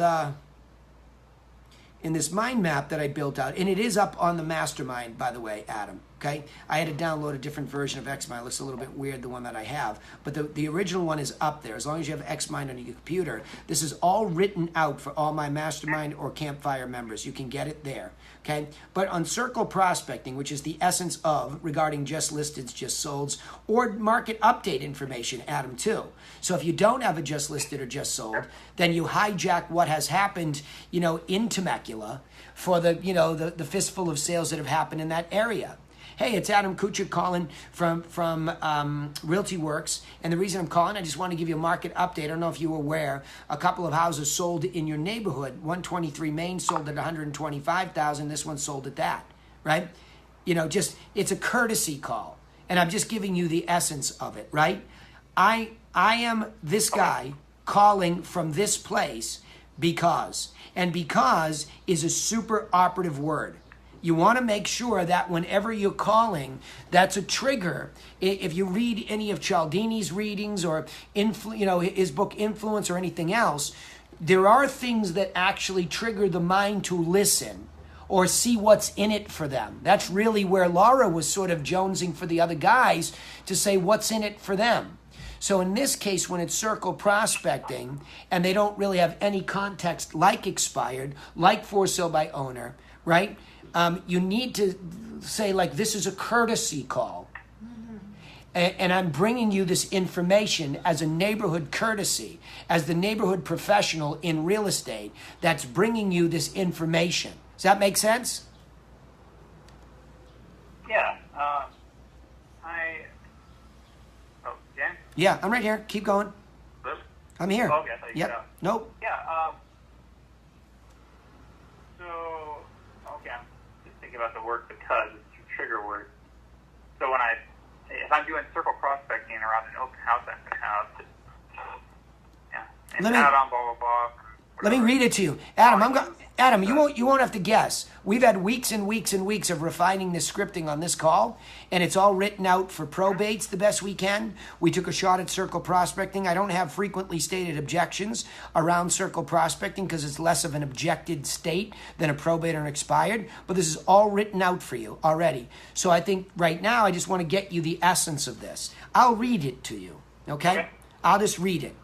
this mind map that I built out, and it is up on the mastermind, by the way, Adam, okay? I had to download a different version of XMind. It looks a little bit weird, the one that I have. But the original one is up there. As long as you have XMind on your computer, this is all written out for all my mastermind or campfire members. You can get it there, okay? But on circle prospecting, which is the essence of regarding just listeds, just solds, or market update information, Adam, too. So if you don't have a just listed or just sold, then you hijack what has happened, in Temecula for the fistful of sales that have happened in that area. Hey, it's Adam Kuchuk calling from Realty Works. And the reason I'm calling, I just want to give you a market update. I don't know if you were aware, a couple of houses sold in your neighborhood. 123 Main sold at $125,000. This one sold at that, right? It's a courtesy call. And I'm just giving you the essence of it, right? I am this guy calling from this place because is a super operative word. You want to make sure that whenever you're calling, that's a trigger. If you read any of Cialdini's readings or his book Influence or anything else, there are things that actually trigger the mind to listen or see what's in it for them. That's really where Laura was sort of jonesing for the other guys to say what's in it for them. So in this case, when it's circle prospecting and they don't really have any context like expired, like for sale by owner, right? You need to say this is a courtesy call. And I'm bringing you this information as a neighborhood courtesy, as the neighborhood professional in real estate that's bringing you this information. Does that make sense? Yeah. Jan? Yeah, I'm right here. Keep going. Hello? I'm here. Oh, okay, I thought you Yep. Nope. Yeah. I'm just thinking about the word because it's a trigger word. So if I'm doing circle prospecting around an open house, and out on blah blah blah. Let me read it to you, Adam. Adam, you won't have to guess. We've had weeks and weeks and weeks of refining this scripting on this call, and it's all written out for probates the best we can. We took a shot at circle prospecting. I don't have frequently stated objections around circle prospecting because it's less of an objected state than a probate or an expired, but this is all written out for you already. So I think right now I just want to get you the essence of this. I'll read it to you, okay? I'll just read it.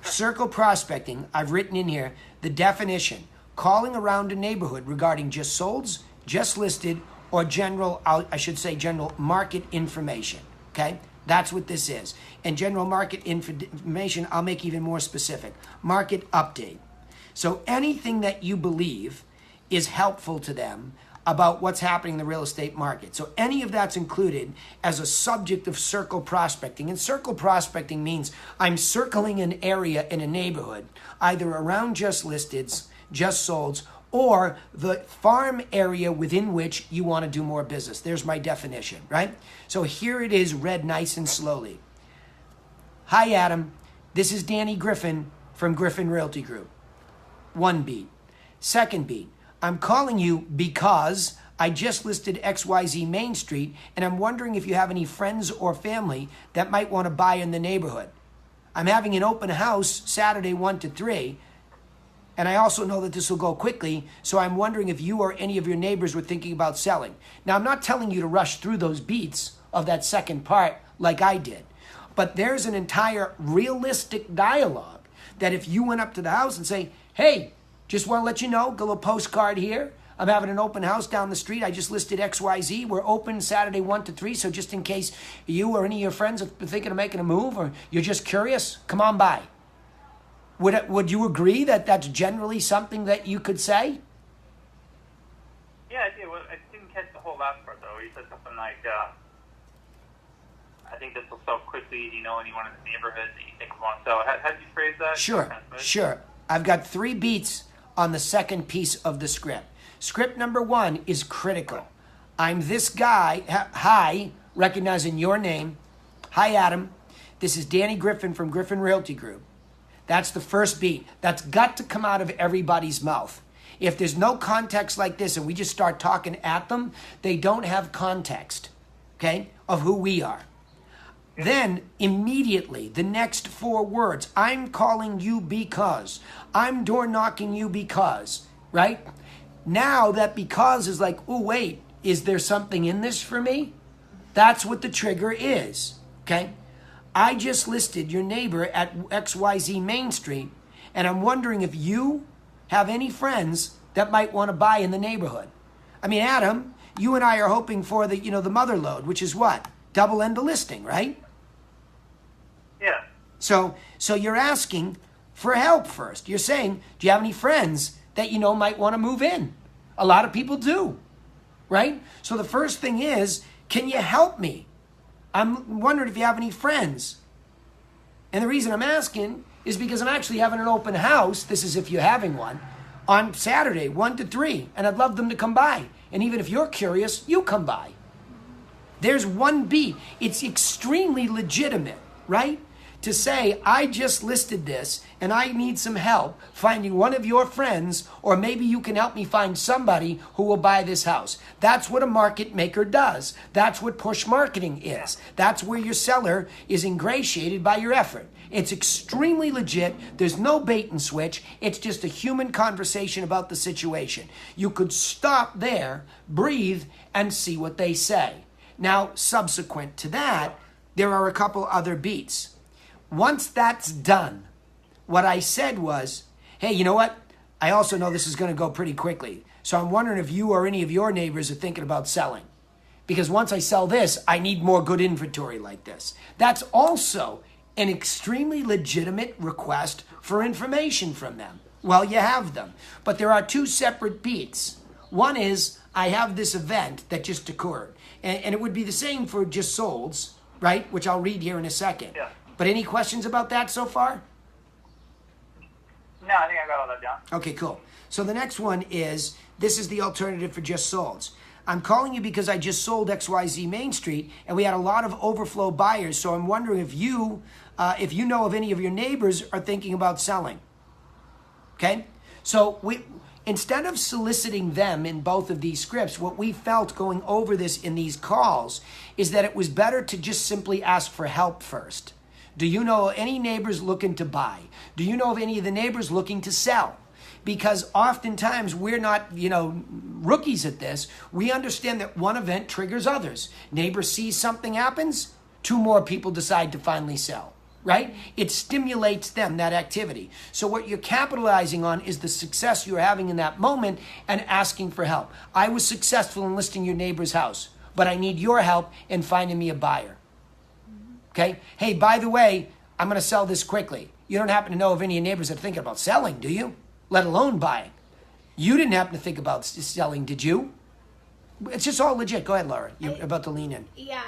Circle prospecting, I've written in here the definition: calling around a neighborhood regarding just solds, just listed, or general market information. Okay? That's what this is. And general market information, I'll make even more specific. Market update. So anything that you believe is helpful to them, about what's happening in the real estate market. So any of that's included as a subject of circle prospecting. And circle prospecting means I'm circling an area in a neighborhood, either around just listeds, just solds, or the farm area within which you want to do more business. There's my definition, right? So here it is, read nice and slowly. Hi, Adam. This is Danny Griffin from Griffin Realty Group. One beat. Second beat. I'm calling you because I just listed XYZ Main Street, and I'm wondering if you have any friends or family that might want to buy in the neighborhood. I'm having an open house Saturday 1 to 3, and I also know that this will go quickly, so I'm wondering if you or any of your neighbors were thinking about selling. Now, I'm not telling you to rush through those beats of that second part like I did, but there's an entire realistic dialogue that if you went up to the house and say, hey, just want to let you know, got a little postcard here. I'm having an open house down the street. I just listed XYZ. We're open Saturday 1 to 3, so just in case you or any of your friends are thinking of making a move or you're just curious, come on by. Would you agree that that's generally something that you could say? Yeah, I did. Well, I didn't catch the whole last part, though. You said something like, I think this will sell quickly. Do you know anyone in the neighborhood that you think would want to sell? How did you phrase that? Sure. I've got 3 beats on the second piece of the script. Script number 1 is critical. I'm this guy. Hi, recognizing your name. Hi, Adam. This is Danny Griffin from Griffin Realty Group. That's the first beat. That's got to come out of everybody's mouth. If there's no context like this and we just start talking at them, they don't have context, okay, of who we are. Then immediately the next 4 words, I'm calling you because, I'm door knocking you because, right? Now that because is like, oh wait, is there something in this for me? That's what the trigger is, okay? I just listed your neighbor at XYZ Main Street, and I'm wondering if you have any friends that might want to buy in the neighborhood. I mean, Adam, you and I are hoping for the mother load, which is what? Double end of listing, right? Yeah. So you're asking for help first. You're saying, do you have any friends that you know might want to move in? A lot of people do, right? So the first thing is, can you help me? I'm wondering if you have any friends. And the reason I'm asking is because I'm actually having an open house, this is if you're having one, on Saturday, 1 to 3, and I'd love them to come by. And even if you're curious, you come by. There's 1 beat. It's extremely legitimate, right? To say, I just listed this and I need some help finding one of your friends, or maybe you can help me find somebody who will buy this house. That's what a market maker does. That's what push marketing is. That's where your seller is ingratiated by your effort. It's extremely legit. There's no bait and switch. It's just a human conversation about the situation. You could stop there, breathe, and see what they say. Now, subsequent to that, there are a couple other beats. Once that's done, what I said was, hey, you know what? I also know this is going to go pretty quickly. So I'm wondering if you or any of your neighbors are thinking about selling. Because once I sell this, I need more good inventory like this. That's also an extremely legitimate request for information from them. Well, you have them. But there are 2 separate beats. One is, I have this event that just occurred. And it would be the same for just solds, right? Which I'll read here in a second. Yeah. But any questions about that so far? No, I think I got all that down. Okay, cool. So the next one is, this is the alternative for just solds. I'm calling you because I just sold XYZ Main Street and we had a lot of overflow buyers. So I'm wondering if you know of any of your neighbors are thinking about selling. Okay? So instead of soliciting them in both of these scripts, what we felt going over this in these calls is that it was better to just simply ask for help first. Do you know any neighbors looking to buy? Do you know of any of the neighbors looking to sell? Because oftentimes we're not, rookies at this. We understand that one event triggers others. Neighbor sees something happens, 2 more people decide to finally sell, right? It stimulates them, that activity. So what you're capitalizing on is the success you're having in that moment and asking for help. I was successful in listing your neighbor's house, but I need your help in finding me a buyer. Okay? Hey, by the way, I'm going to sell this quickly. You don't happen to know of any neighbors that are thinking about selling, do you? Let alone buying. You didn't happen to think about selling, did you? It's just all legit. Go ahead, Laura. You're about to lean in. Yeah,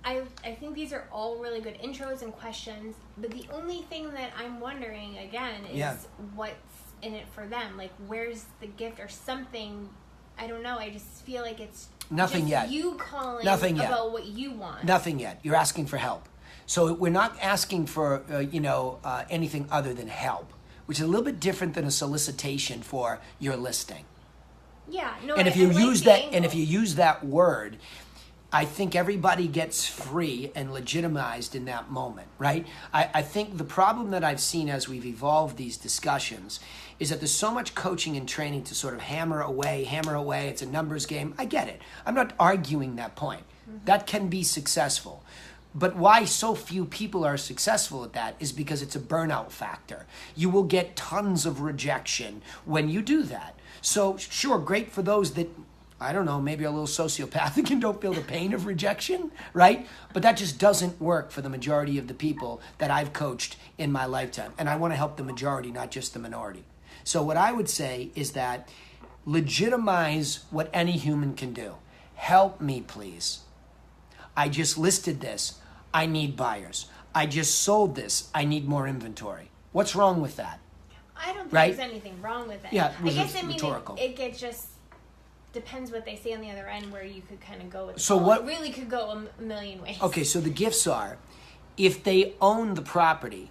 I think these are all really good intros and questions, but the only thing that I'm wondering again is what's in it for them. Like, where's the gift or something? I don't know. I just feel like it's nothing just yet. You calling Nothing yet. about what you want. Nothing yet. You're asking for help. So we're not asking for anything other than help, which is a little bit different than a solicitation for your listing. Yeah, no. And if you use that word, I think everybody gets free and legitimized in that moment, right? I think the problem that I've seen as we've evolved these discussions is that there's so much coaching and training to sort of hammer away. It's a numbers game. I get it. I'm not arguing that point. Mm-hmm. That can be successful. But why so few people are successful at that is because it's a burnout factor. You will get tons of rejection when you do that. So sure, great for those that, I don't know, maybe are a little sociopathic and don't feel the pain of rejection, right? But that just doesn't work for the majority of the people that I've coached in my lifetime. And I want to help the majority, not just the minority. So what I would say is that legitimize what any human can do. Help me, please. I just listed this. I need buyers. I just sold this. I need more inventory. What's wrong with that? I don't think there's anything wrong with it. Yeah, I guess rhetorical. It gets just depends what they say on the other end, where you could kind of go with. So what? It really could go a million ways. Okay, so the gifts are, if they own the property,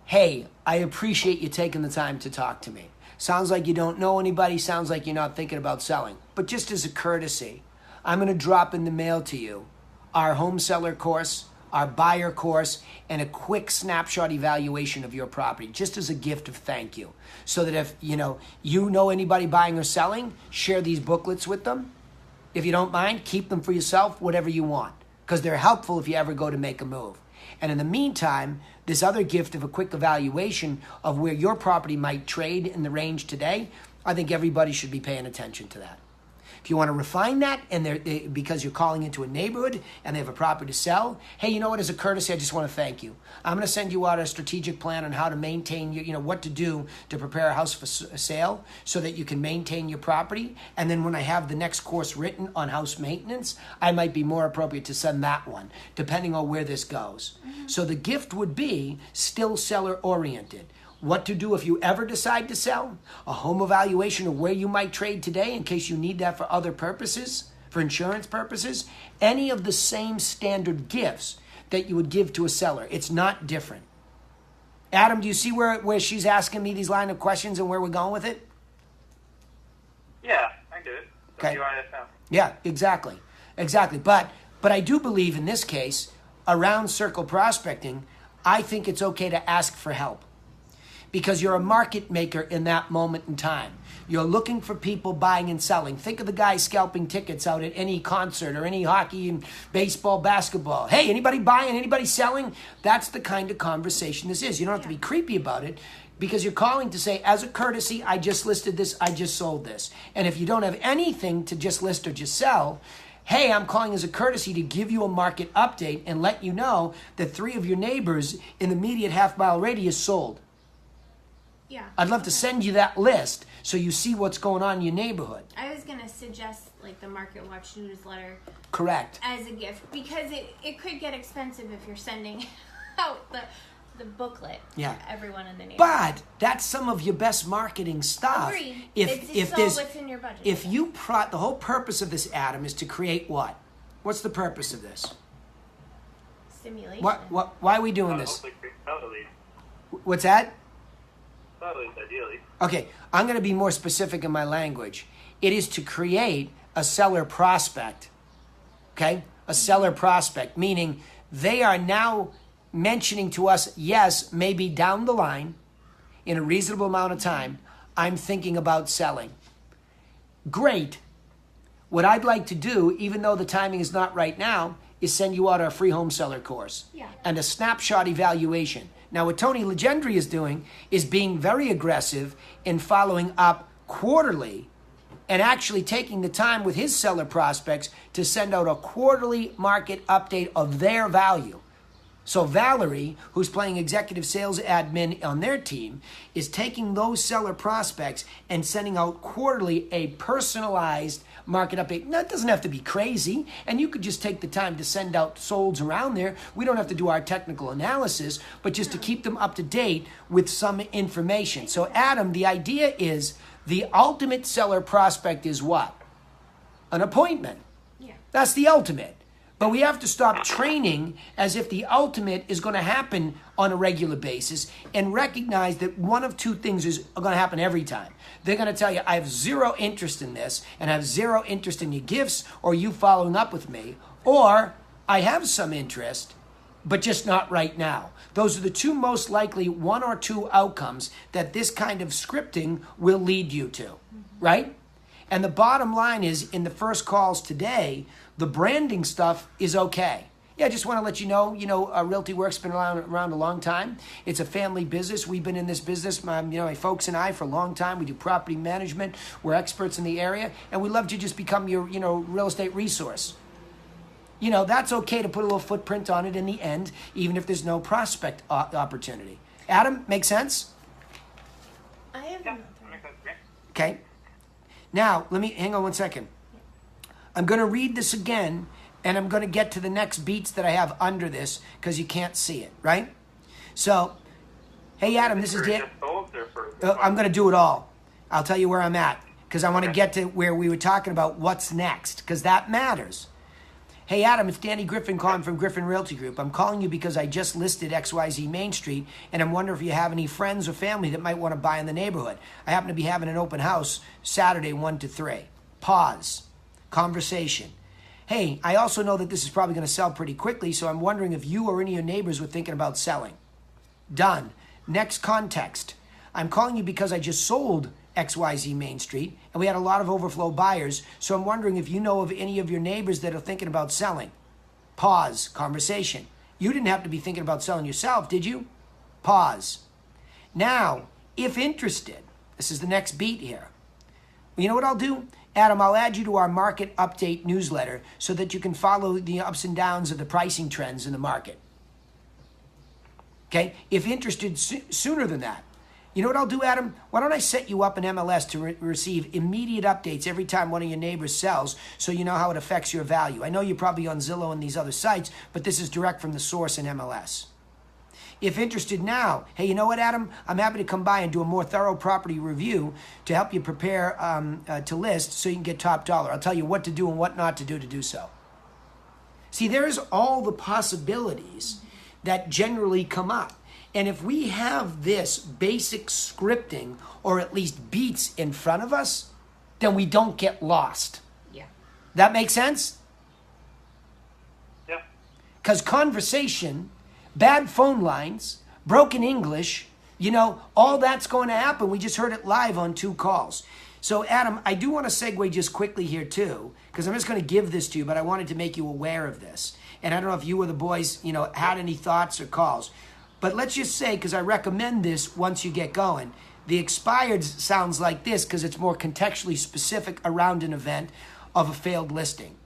hey, I appreciate you taking the time to talk to me. Sounds like you don't know anybody. Sounds like you're not thinking about selling. But just as a courtesy, I'm going to drop in the mail to you our home seller course, our buyer course, and a quick snapshot evaluation of your property, just as a gift of thank you. So that if you know anybody buying or selling, share these booklets with them. If you don't mind, keep them for yourself, whatever you want, because they're helpful if you ever go to make a move. And in the meantime, this other gift of a quick evaluation of where your property might trade in the range today, I think everybody should be paying attention to that. If you want to refine that, and because you're calling into a neighborhood and they have a property to sell, hey, you know what? As a courtesy, I just want to thank you. I'm going to send you out a strategic plan on how to maintain what to do to prepare a house for sale so that you can maintain your property. And then when I have the next course written on house maintenance, I might be more appropriate to send that one, depending on where this goes. Mm-hmm. So the gift would be still seller oriented. What to do if you ever decide to sell, a home evaluation of where you might trade today in case you need that for other purposes, for insurance purposes, any of the same standard gifts that you would give to a seller. It's not different. Adam, do you see where she's asking me these line of questions and where we're going with it? Yeah, I get it. Okay. WISM. Yeah, exactly. But I do believe in this case, around circle prospecting, I think it's okay to ask for help. Because you're a market maker in that moment in time. You're looking for people buying and selling. Think of the guy scalping tickets out at any concert or any hockey and baseball, basketball. Hey, anybody buying? Anybody selling? That's the kind of conversation this is. You don't have to be creepy about it because you're calling to say, as a courtesy, I just listed this, I just sold this. And if you don't have anything to just list or just sell, hey, I'm calling as a courtesy to give you a market update and let you know that 3 of your neighbors in the immediate half-mile radius sold. Yeah. I'd love to send you that list so you see what's going on in your neighborhood. I was going to suggest like the Market Watch newsletter. Correct. As a gift because it could get expensive if you're sending out the booklet to everyone in the neighborhood. But that's some of your best marketing stuff. Agreed. If it's all what's in your budget. If you the whole purpose of this, Adam, is to create what? What's the purpose of this? Stimulation. Why are we doing this? Totally. What's that? Ideally. Okay, I'm going to be more specific in my language. It is to create a seller prospect. Okay? A seller prospect, meaning they are now mentioning to us, yes, maybe down the line, in a reasonable amount of time, I'm thinking about selling. Great. What I'd like to do, even though the timing is not right now, is send you out our free home seller course and a snapshot evaluation. Now, what Tony Legendry is doing is being very aggressive in following up quarterly and actually taking the time with his seller prospects to send out a quarterly market update of their value. So Valerie, who's playing executive sales admin on their team, is taking those seller prospects and sending out quarterly a personalized market update. Now, it doesn't have to be crazy, and you could just take the time to send out solds around there. We don't have to do our technical analysis, but just to keep them up to date with some information. So Adam, the idea is the ultimate seller prospect is what? An appointment. Yeah. That's the ultimate. But we have to stop training as if the ultimate is going to happen on a regular basis and recognize that one of two things is going to happen every time. They're going to tell you, I have zero interest in this and I have zero interest in your gifts or you following up with me, or I have some interest, but just not right now. Those are the two most likely one or two outcomes that this kind of scripting will lead you to, right? And the bottom line is, in the first calls today, the branding stuff is okay. Yeah, I just want to let you know, Realty Work's been around a long time. It's a family business. We've been in this business, my folks and I, for a long time. We do property management. We're experts in the area. And we love to just become your, real estate resource. That's okay to put a little footprint on it in the end, even if there's no prospect opportunity. Adam, make sense? I have Yeah, another. that makes sense to me. Okay. Now, hang on one second. I'm going to read this again, and I'm going to get to the next beats that I have under this because you can't see it, right? So, hey, Adam, this is Dan. I'm going to do it all. I'll tell you where I'm at because I want to get to where we were talking about what's next because that matters. Hey, Adam, it's Danny Griffin calling from Griffin Realty Group. I'm calling you because I just listed XYZ Main Street, and I'm wondering if you have any friends or family that might want to buy in the neighborhood. I happen to be having an open house Saturday, 1 to 3. Pause. Conversation. Hey, I also know that this is probably going to sell pretty quickly, so I'm wondering if you or any of your neighbors were thinking about selling. Done. Next context. I'm calling you because I just sold XYZ Main Street, and we had a lot of overflow buyers, so I'm wondering if you know of any of your neighbors that are thinking about selling. Pause. Conversation. You didn't have to be thinking about selling yourself, did you? Pause. Now, if interested, this is the next beat here. You know what I'll do? Adam, I'll add you to our market update newsletter so that you can follow the ups and downs of the pricing trends in the market. Okay? If interested sooner than that. You know what I'll do, Adam? Why don't I set you up an MLS to receive immediate updates every time one of your neighbors sells so you know how it affects your value. I know you're probably on Zillow and these other sites, but this is direct from the source in MLS. If interested now, hey, you know what, Adam? I'm happy to come by and do a more thorough property review to help you prepare to list so you can get top dollar. I'll tell you what to do and what not to do so. See, there's all the possibilities that generally come up. And if we have this basic scripting or at least beats in front of us, then we don't get lost. Yeah. That makes sense? Yeah. Because conversation, bad phone lines, broken English, all that's going to happen. We just heard it live on 2 calls. So, Adam, I do want to segue just quickly here, too, because I'm just going to give this to you, but I wanted to make you aware of this. And I don't know if you or the boys, had any thoughts or calls. But let's just say, because I recommend this once you get going, the expired sounds like this because it's more contextually specific around an event of a failed listing.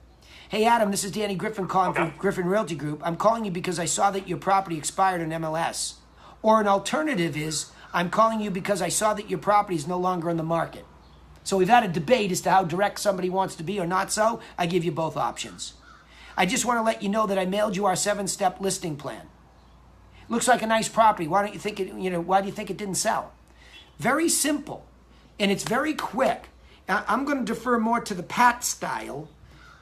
Hey, Adam, this is Danny Griffin calling from Griffin Realty Group. I'm calling you because I saw that your property expired in MLS. Or an alternative is, I'm calling you because I saw that your property is no longer on the market. So we've had a debate as to how direct somebody wants to be or not so. I give you both options. I just want to let you know that I mailed you our 7-step listing plan. Looks like a nice property. Why do you think it didn't sell? Very simple. And it's very quick. Now, I'm going to defer more to the Pat style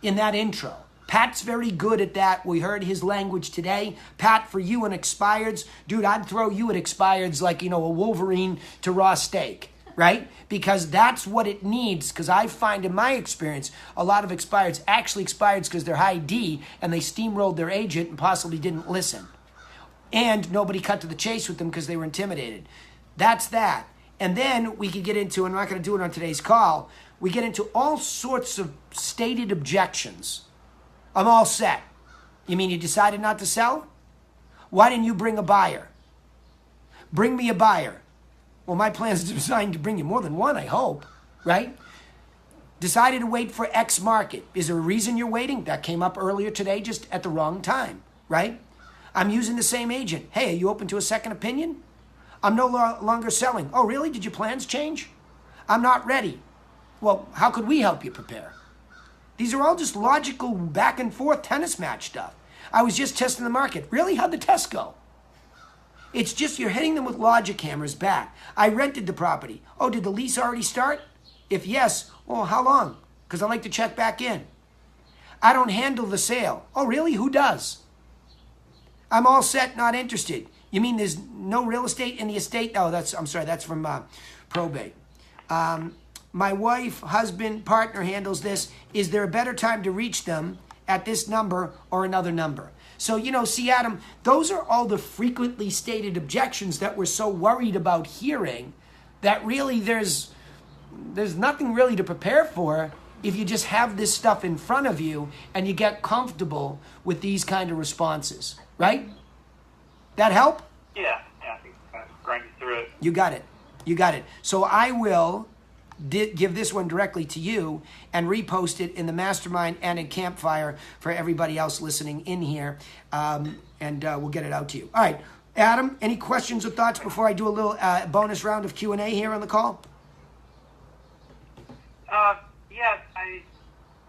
in that intro. Pat's very good at that. We heard his language today. Pat, for you and expireds, dude, I'd throw you at expireds like, a Wolverine to raw steak, right? Because that's what it needs. Because I find in my experience, a lot of expireds actually expireds because they're high D and they steamrolled their agent and possibly didn't listen. And nobody cut to the chase with them because they were intimidated. That's that. And then we could get into, and I'm not going to do it on today's call, we get into all sorts of stated objections. I'm all set. You mean you decided not to sell? Why didn't you bring a buyer? Bring me a buyer. Well, my plan is designed to bring you more than one, I hope, right? Decided to wait for X market. Is there a reason you're waiting? That came up earlier today, just at the wrong time, right? I'm using the same agent. Hey, are you open to a second opinion? I'm no longer selling. Oh, really? Did your plans change? I'm not ready. Well, how could we help you prepare? These are all just logical back and forth tennis match stuff. I was just testing the market. Really? How'd the test go? It's just you're hitting them with logic hammers back. I rented the property. Oh, did the lease already start? If yes, well, how long? Because I like to check back in. I don't handle the sale. Oh, really? Who does? I'm all set, not interested. You mean there's no real estate in the estate? Oh, I'm sorry, that's from probate. My wife, husband, partner handles this. Is there a better time to reach them at this number or another number? So, see, Adam, those are all the frequently stated objections that we're so worried about hearing that really there's nothing really to prepare for if you just have this stuff in front of you and you get comfortable with these kind of responses, right? That help? Yeah, I think kind of grinding through it. You got it. So I will give this one directly to you and repost it in the mastermind and in Campfire for everybody else listening in here, and we'll get it out to you. All right, Adam, any questions or thoughts before I do a little bonus round of Q&A here on the call? Yeah,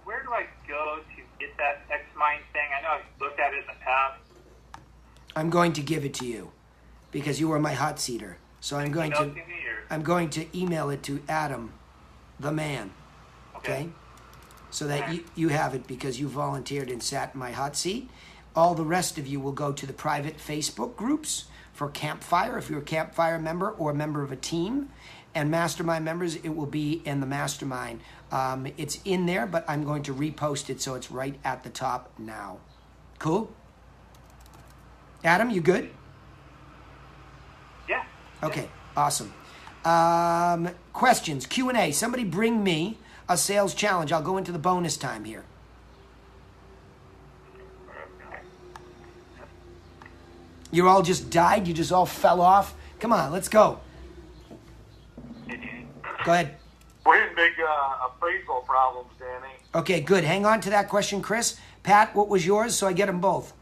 where do I go to get that X-Mind thing? I know I've looked at it in the past. I'm going to give it to you because you are my hot seater. So I'm going to email it to Adam, the man. Okay? So that you have it because you volunteered and sat in my hot seat. All the rest of you will go to the private Facebook groups for Campfire, if you're a Campfire member or a member of a team. And Mastermind members, it will be in the Mastermind. It's in there, but I'm going to repost it so it's right at the top now. Cool? Adam, you good? Yeah. Okay, awesome. Questions, Q&A. Somebody bring me a sales challenge. I'll go into the bonus time here. You all just died? You just all fell off? Come on, let's go. Go ahead. We're in big appraisal problems, Danny. Okay, good. Hang on to that question, Chris. Pat, what was yours so I get them both?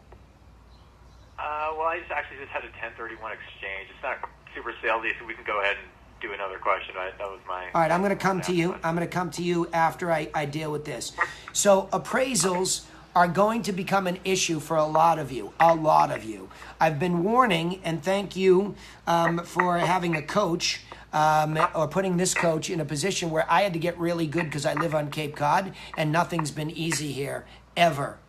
Well, I actually just had a 1031 exchange. It's not super salesy, so we can go ahead and do another question. That was my... All right, I'm going to come to you. I'm going to come to you after I deal with this. So appraisals are going to become an issue for a lot of you. I've been warning, and thank you for having a coach or putting this coach in a position where I had to get really good because I live on Cape Cod, and nothing's been easy here, ever.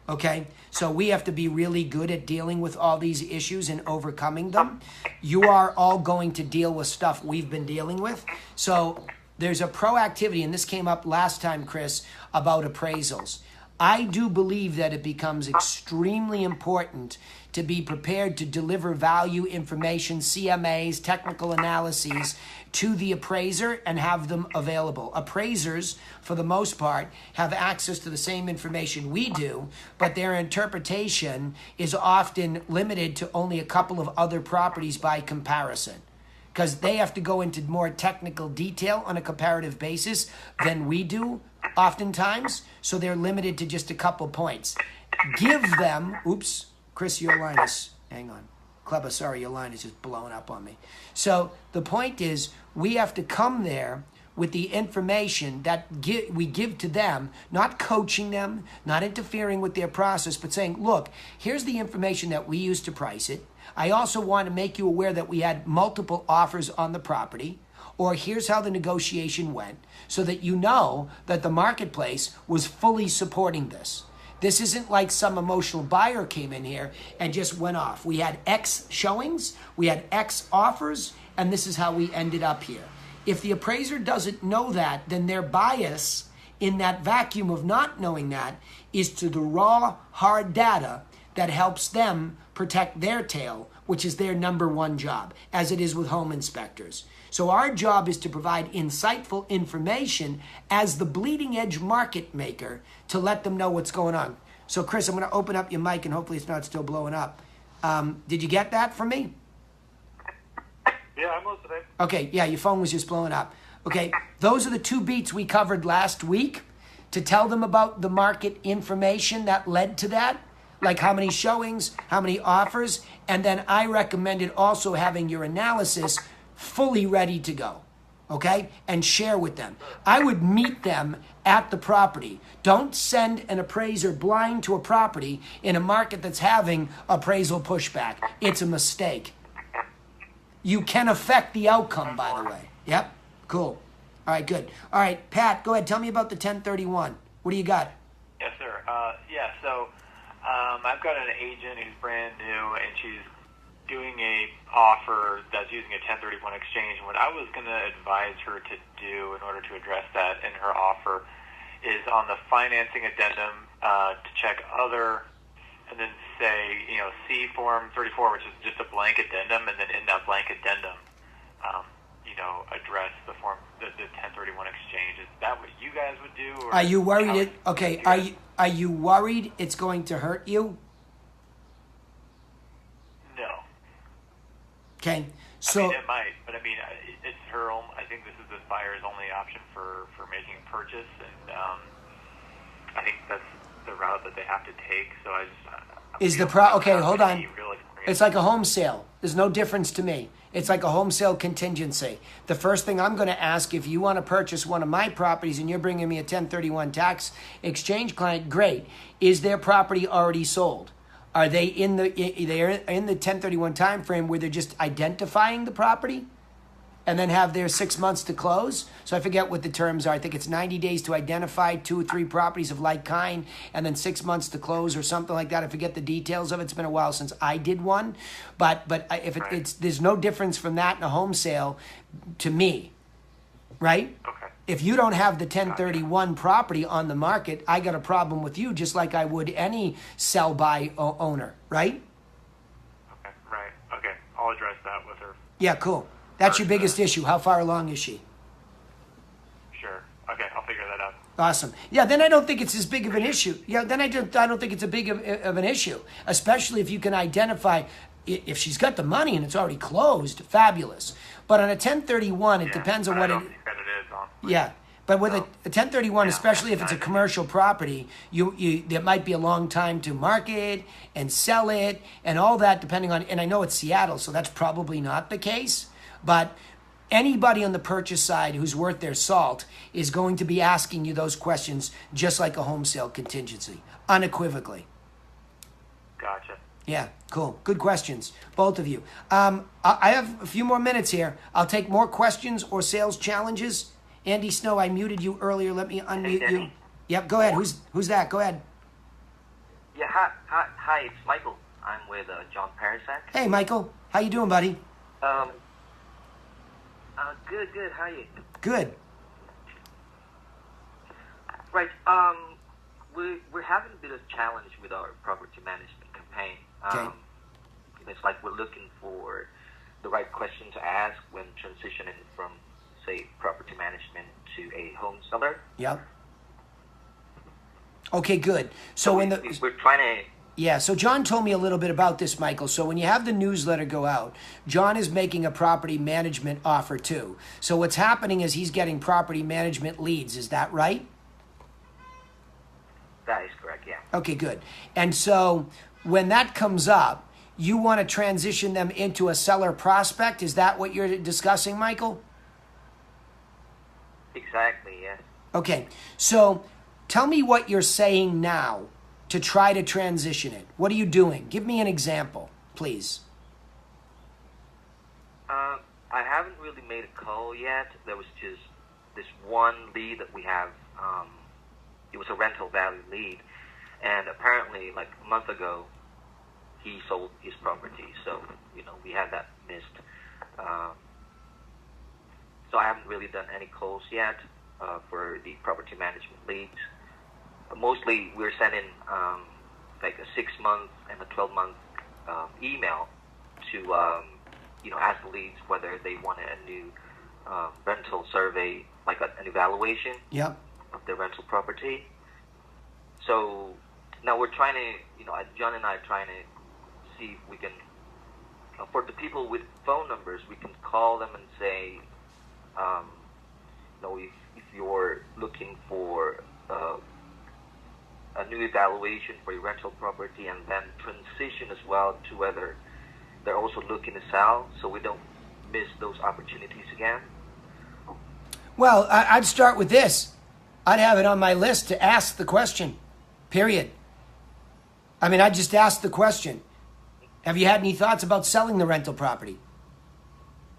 Okay? So we have to be really good at dealing with all these issues and overcoming them. You are all going to deal with stuff we've been dealing with. So there's a proactivity, and this came up last time, Chris, about appraisals. I do believe that it becomes extremely important to be prepared to deliver value information, CMAs, technical analyses to the appraiser and have them available. Appraisers, for the most part, have access to the same information we do, but their interpretation is often limited to only a couple of other properties by comparison, because they have to go into more technical detail on a comparative basis than we do oftentimes, so they're limited to just a couple points. Give them, oops, Chris, your line is, hang on. Kleba, sorry, your line is just blowing up on me. So the point is, we have to come there with the information that we give to them, not coaching them, not interfering with their process, but saying, look, here's the information that we use to price it. I also want to make you aware that we had multiple offers on the property, or here's how the negotiation went, so that you know that the marketplace was fully supporting this. This isn't like some emotional buyer came in here and just went off. We had X showings, we had X offers, and this is how we ended up here. If the appraiser doesn't know that, then their bias in that vacuum of not knowing that is to the raw, hard data that helps them protect their tail, which is their number one job, as it is with home inspectors. So our job is to provide insightful information as the bleeding edge market maker to let them know what's going on. So Chris, I'm going to open up your mic and hopefully it's not still blowing up. Did you get that from me? Yeah, I'm listening. Okay, yeah, your phone was just blowing up. Okay, those are the two beats we covered last week to tell them about the market information that led to that. like how many showings, how many offers, and then I recommended also having your analysis fully ready to go, okay? And share with them. I would meet them at the property. Don't send an appraiser blind to a property in a market that's having appraisal pushback. It's a mistake. You can affect the outcome, by the way. Yep, cool. All right, good. All right, Pat, go ahead. Tell me about the 1031. What do you got? Yes, sir. So I've got an agent who's brand new, and she's doing a offer that's using a 1031 exchange. What I was going to advise her to do in order to address that in her offer is on the financing addendum to check other, and then say, C form 34, which is just a blank addendum, and then in that blank addendum, address the form, the 1031 exchange. Is that what you guys would do? Or are you worried are you worried it's going to hurt you? No. Okay. So it might, but it's her own. I think this is this buyer's only option for making a purchase, and I think that's the route that they have to take. So okay, hold on. It's like a home sale. There's no difference to me. It's like a home sale contingency. The first thing I'm going to ask, if you want to purchase one of my properties and you're bringing me a 1031 tax exchange client, great. Is their property already sold? Are they in the 1031 time frame where they're just identifying the property and then have their 6 months to close? So I forget what the terms are. I think it's 90 days to identify 2 or 3 properties of like kind and then 6 months to close or something like that. I forget the details of it. It's been a while since I did one. But there's no difference from that in a home sale to me, right? Okay. If you don't have the 1031 property on the market, I got a problem with you just like I would any sell-by owner, right? Okay, right. Okay, I'll address that with her. Yeah, cool. That's your biggest issue. How far along is she? Sure. Okay, I'll figure that out. Awesome. Yeah, then I don't think it's as big of an issue. Yeah, then I don't think it's a big of an issue, especially if you can identify if she's got the money and it's already closed. Fabulous. But on a 1031, it depends on what it is. Yeah. But with a 1031, especially if it's a commercial property, there might be a long time to market and sell it and all that depending on, and I know it's Seattle, so that's probably not the case. But anybody on the purchase side who's worth their salt is going to be asking you those questions just like a home sale contingency, unequivocally. Gotcha. Yeah, cool. Good questions, both of you. I have a few more minutes here. I'll take more questions or sales challenges. Andy Snow, I muted you earlier. Let me unmute you. Yep, go ahead. Who's that? Go ahead. Yeah, hi, it's Michael. I'm with John Parasak. Hey, Michael. How you doing, buddy? Good. How are you? Good. Right. We're having a bit of challenge with our property management campaign. Okay. It's like we're looking for the right question to ask when transitioning from, say, property management to a home seller. Yep. Okay, good. So we're trying to. Yeah, so John told me a little bit about this, Michael. So when you have the newsletter go out, John is making a property management offer too. So what's happening is he's getting property management leads. Is that right? That is correct, yeah. Okay, good. And so when that comes up, you want to transition them into a seller prospect? Is that what you're discussing, Michael? Exactly, yes. Okay, so tell me what you're saying now to try to transition it. What are you doing? Give me an example, please. I haven't really made a call yet. There was just this one lead that we have. It was a rental value lead. And apparently, like a month ago, he sold his property. So, we had that missed. So I haven't really done any calls yet for the property management leads. Mostly, we're sending like a 6-month and a 12-month email to ask the leads whether they want a new rental survey, like an evaluation of their rental property. So now we're trying to, John and I are trying to see if we can, for the people with phone numbers, we can call them and say, if you're looking for a new evaluation for your rental property, and then transition as well to whether they're also looking to sell, so we don't miss those opportunities again? Well, I'd start with this. I'd have it on my list to ask the question, period. I mean, I'd just ask the question. Have you had any thoughts about selling the rental property?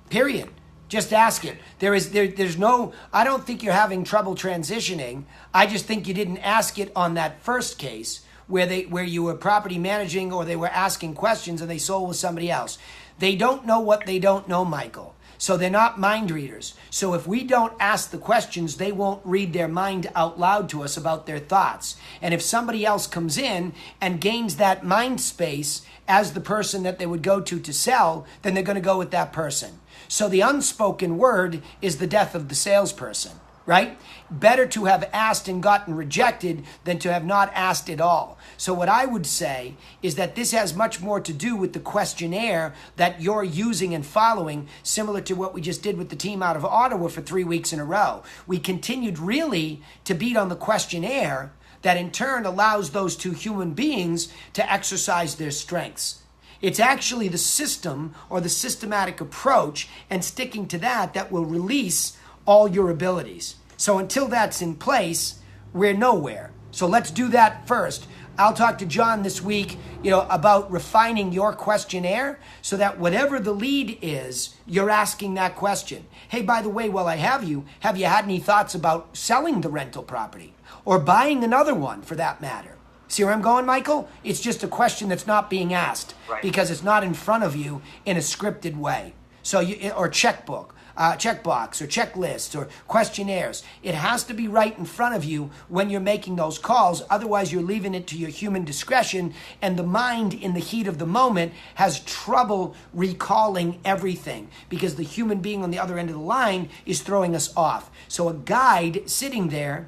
Period. Just ask it. There's no, I don't think you're having trouble transitioning. I just think you didn't ask it on that first case where you were property managing or they were asking questions and they sold with somebody else. They don't know what they don't know, Michael. So they're not mind readers. So if we don't ask the questions, they won't read their mind out loud to us about their thoughts. And if somebody else comes in and gains that mind space as the person that they would go to sell, then they're going to go with that person. So the unspoken word is the death of the salesperson, right? Better to have asked and gotten rejected than to have not asked at all. So what I would say is that this has much more to do with the questionnaire that you're using and following, similar to what we just did with the team out of Ottawa for 3 weeks in a row. We continued really to beat on the questionnaire that in turn allows those two human beings to exercise their strengths. It's actually the system or the systematic approach and sticking to that will release all your abilities. So until that's in place, we're nowhere. So let's do that first. I'll talk to John this week, about refining your questionnaire so that whatever the lead is, you're asking that question. Hey, by the way, while I have you had any thoughts about selling the rental property or buying another one for that matter? See where I'm going, Michael? It's just a question that's not being asked because it's not in front of you in a scripted way. So or checkbox or checklists or questionnaires. It has to be right in front of you when you're making those calls. Otherwise, you're leaving it to your human discretion, and the mind in the heat of the moment has trouble recalling everything because the human being on the other end of the line is throwing us off. So a guide sitting there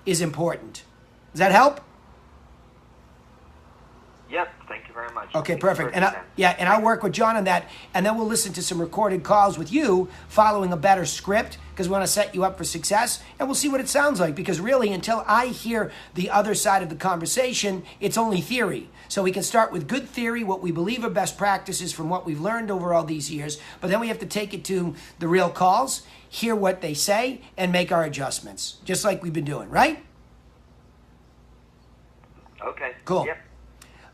is important. Does that help? Yep, thank you very much. Okay, perfect. And I'll work with John on that, and then we'll listen to some recorded calls with you following a better script because we want to set you up for success, and we'll see what it sounds like because really until I hear the other side of the conversation, it's only theory. So we can start with good theory, what we believe are best practices from what we've learned over all these years, but then we have to take it to the real calls, hear what they say, and make our adjustments, just like we've been doing, right? Okay. Cool. Yep.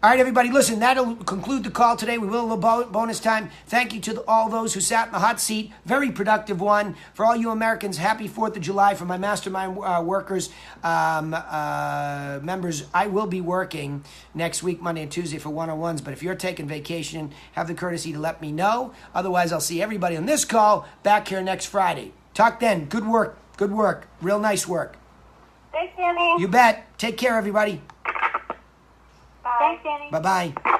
All right, everybody, listen, that'll conclude the call today. We will a little bonus time. Thank you to all those who sat in the hot seat. Very productive one. For all you Americans, happy 4th of July. For my mastermind workers, members, I will be working next week, Monday and Tuesday for one-on-ones. But if you're taking vacation, have the courtesy to let me know. Otherwise, I'll see everybody on this call back here next Friday. Talk then. Good work. Good work. Real nice work. Thanks, Danny. You bet. Take care, everybody. Thanks, Danny. Bye-bye.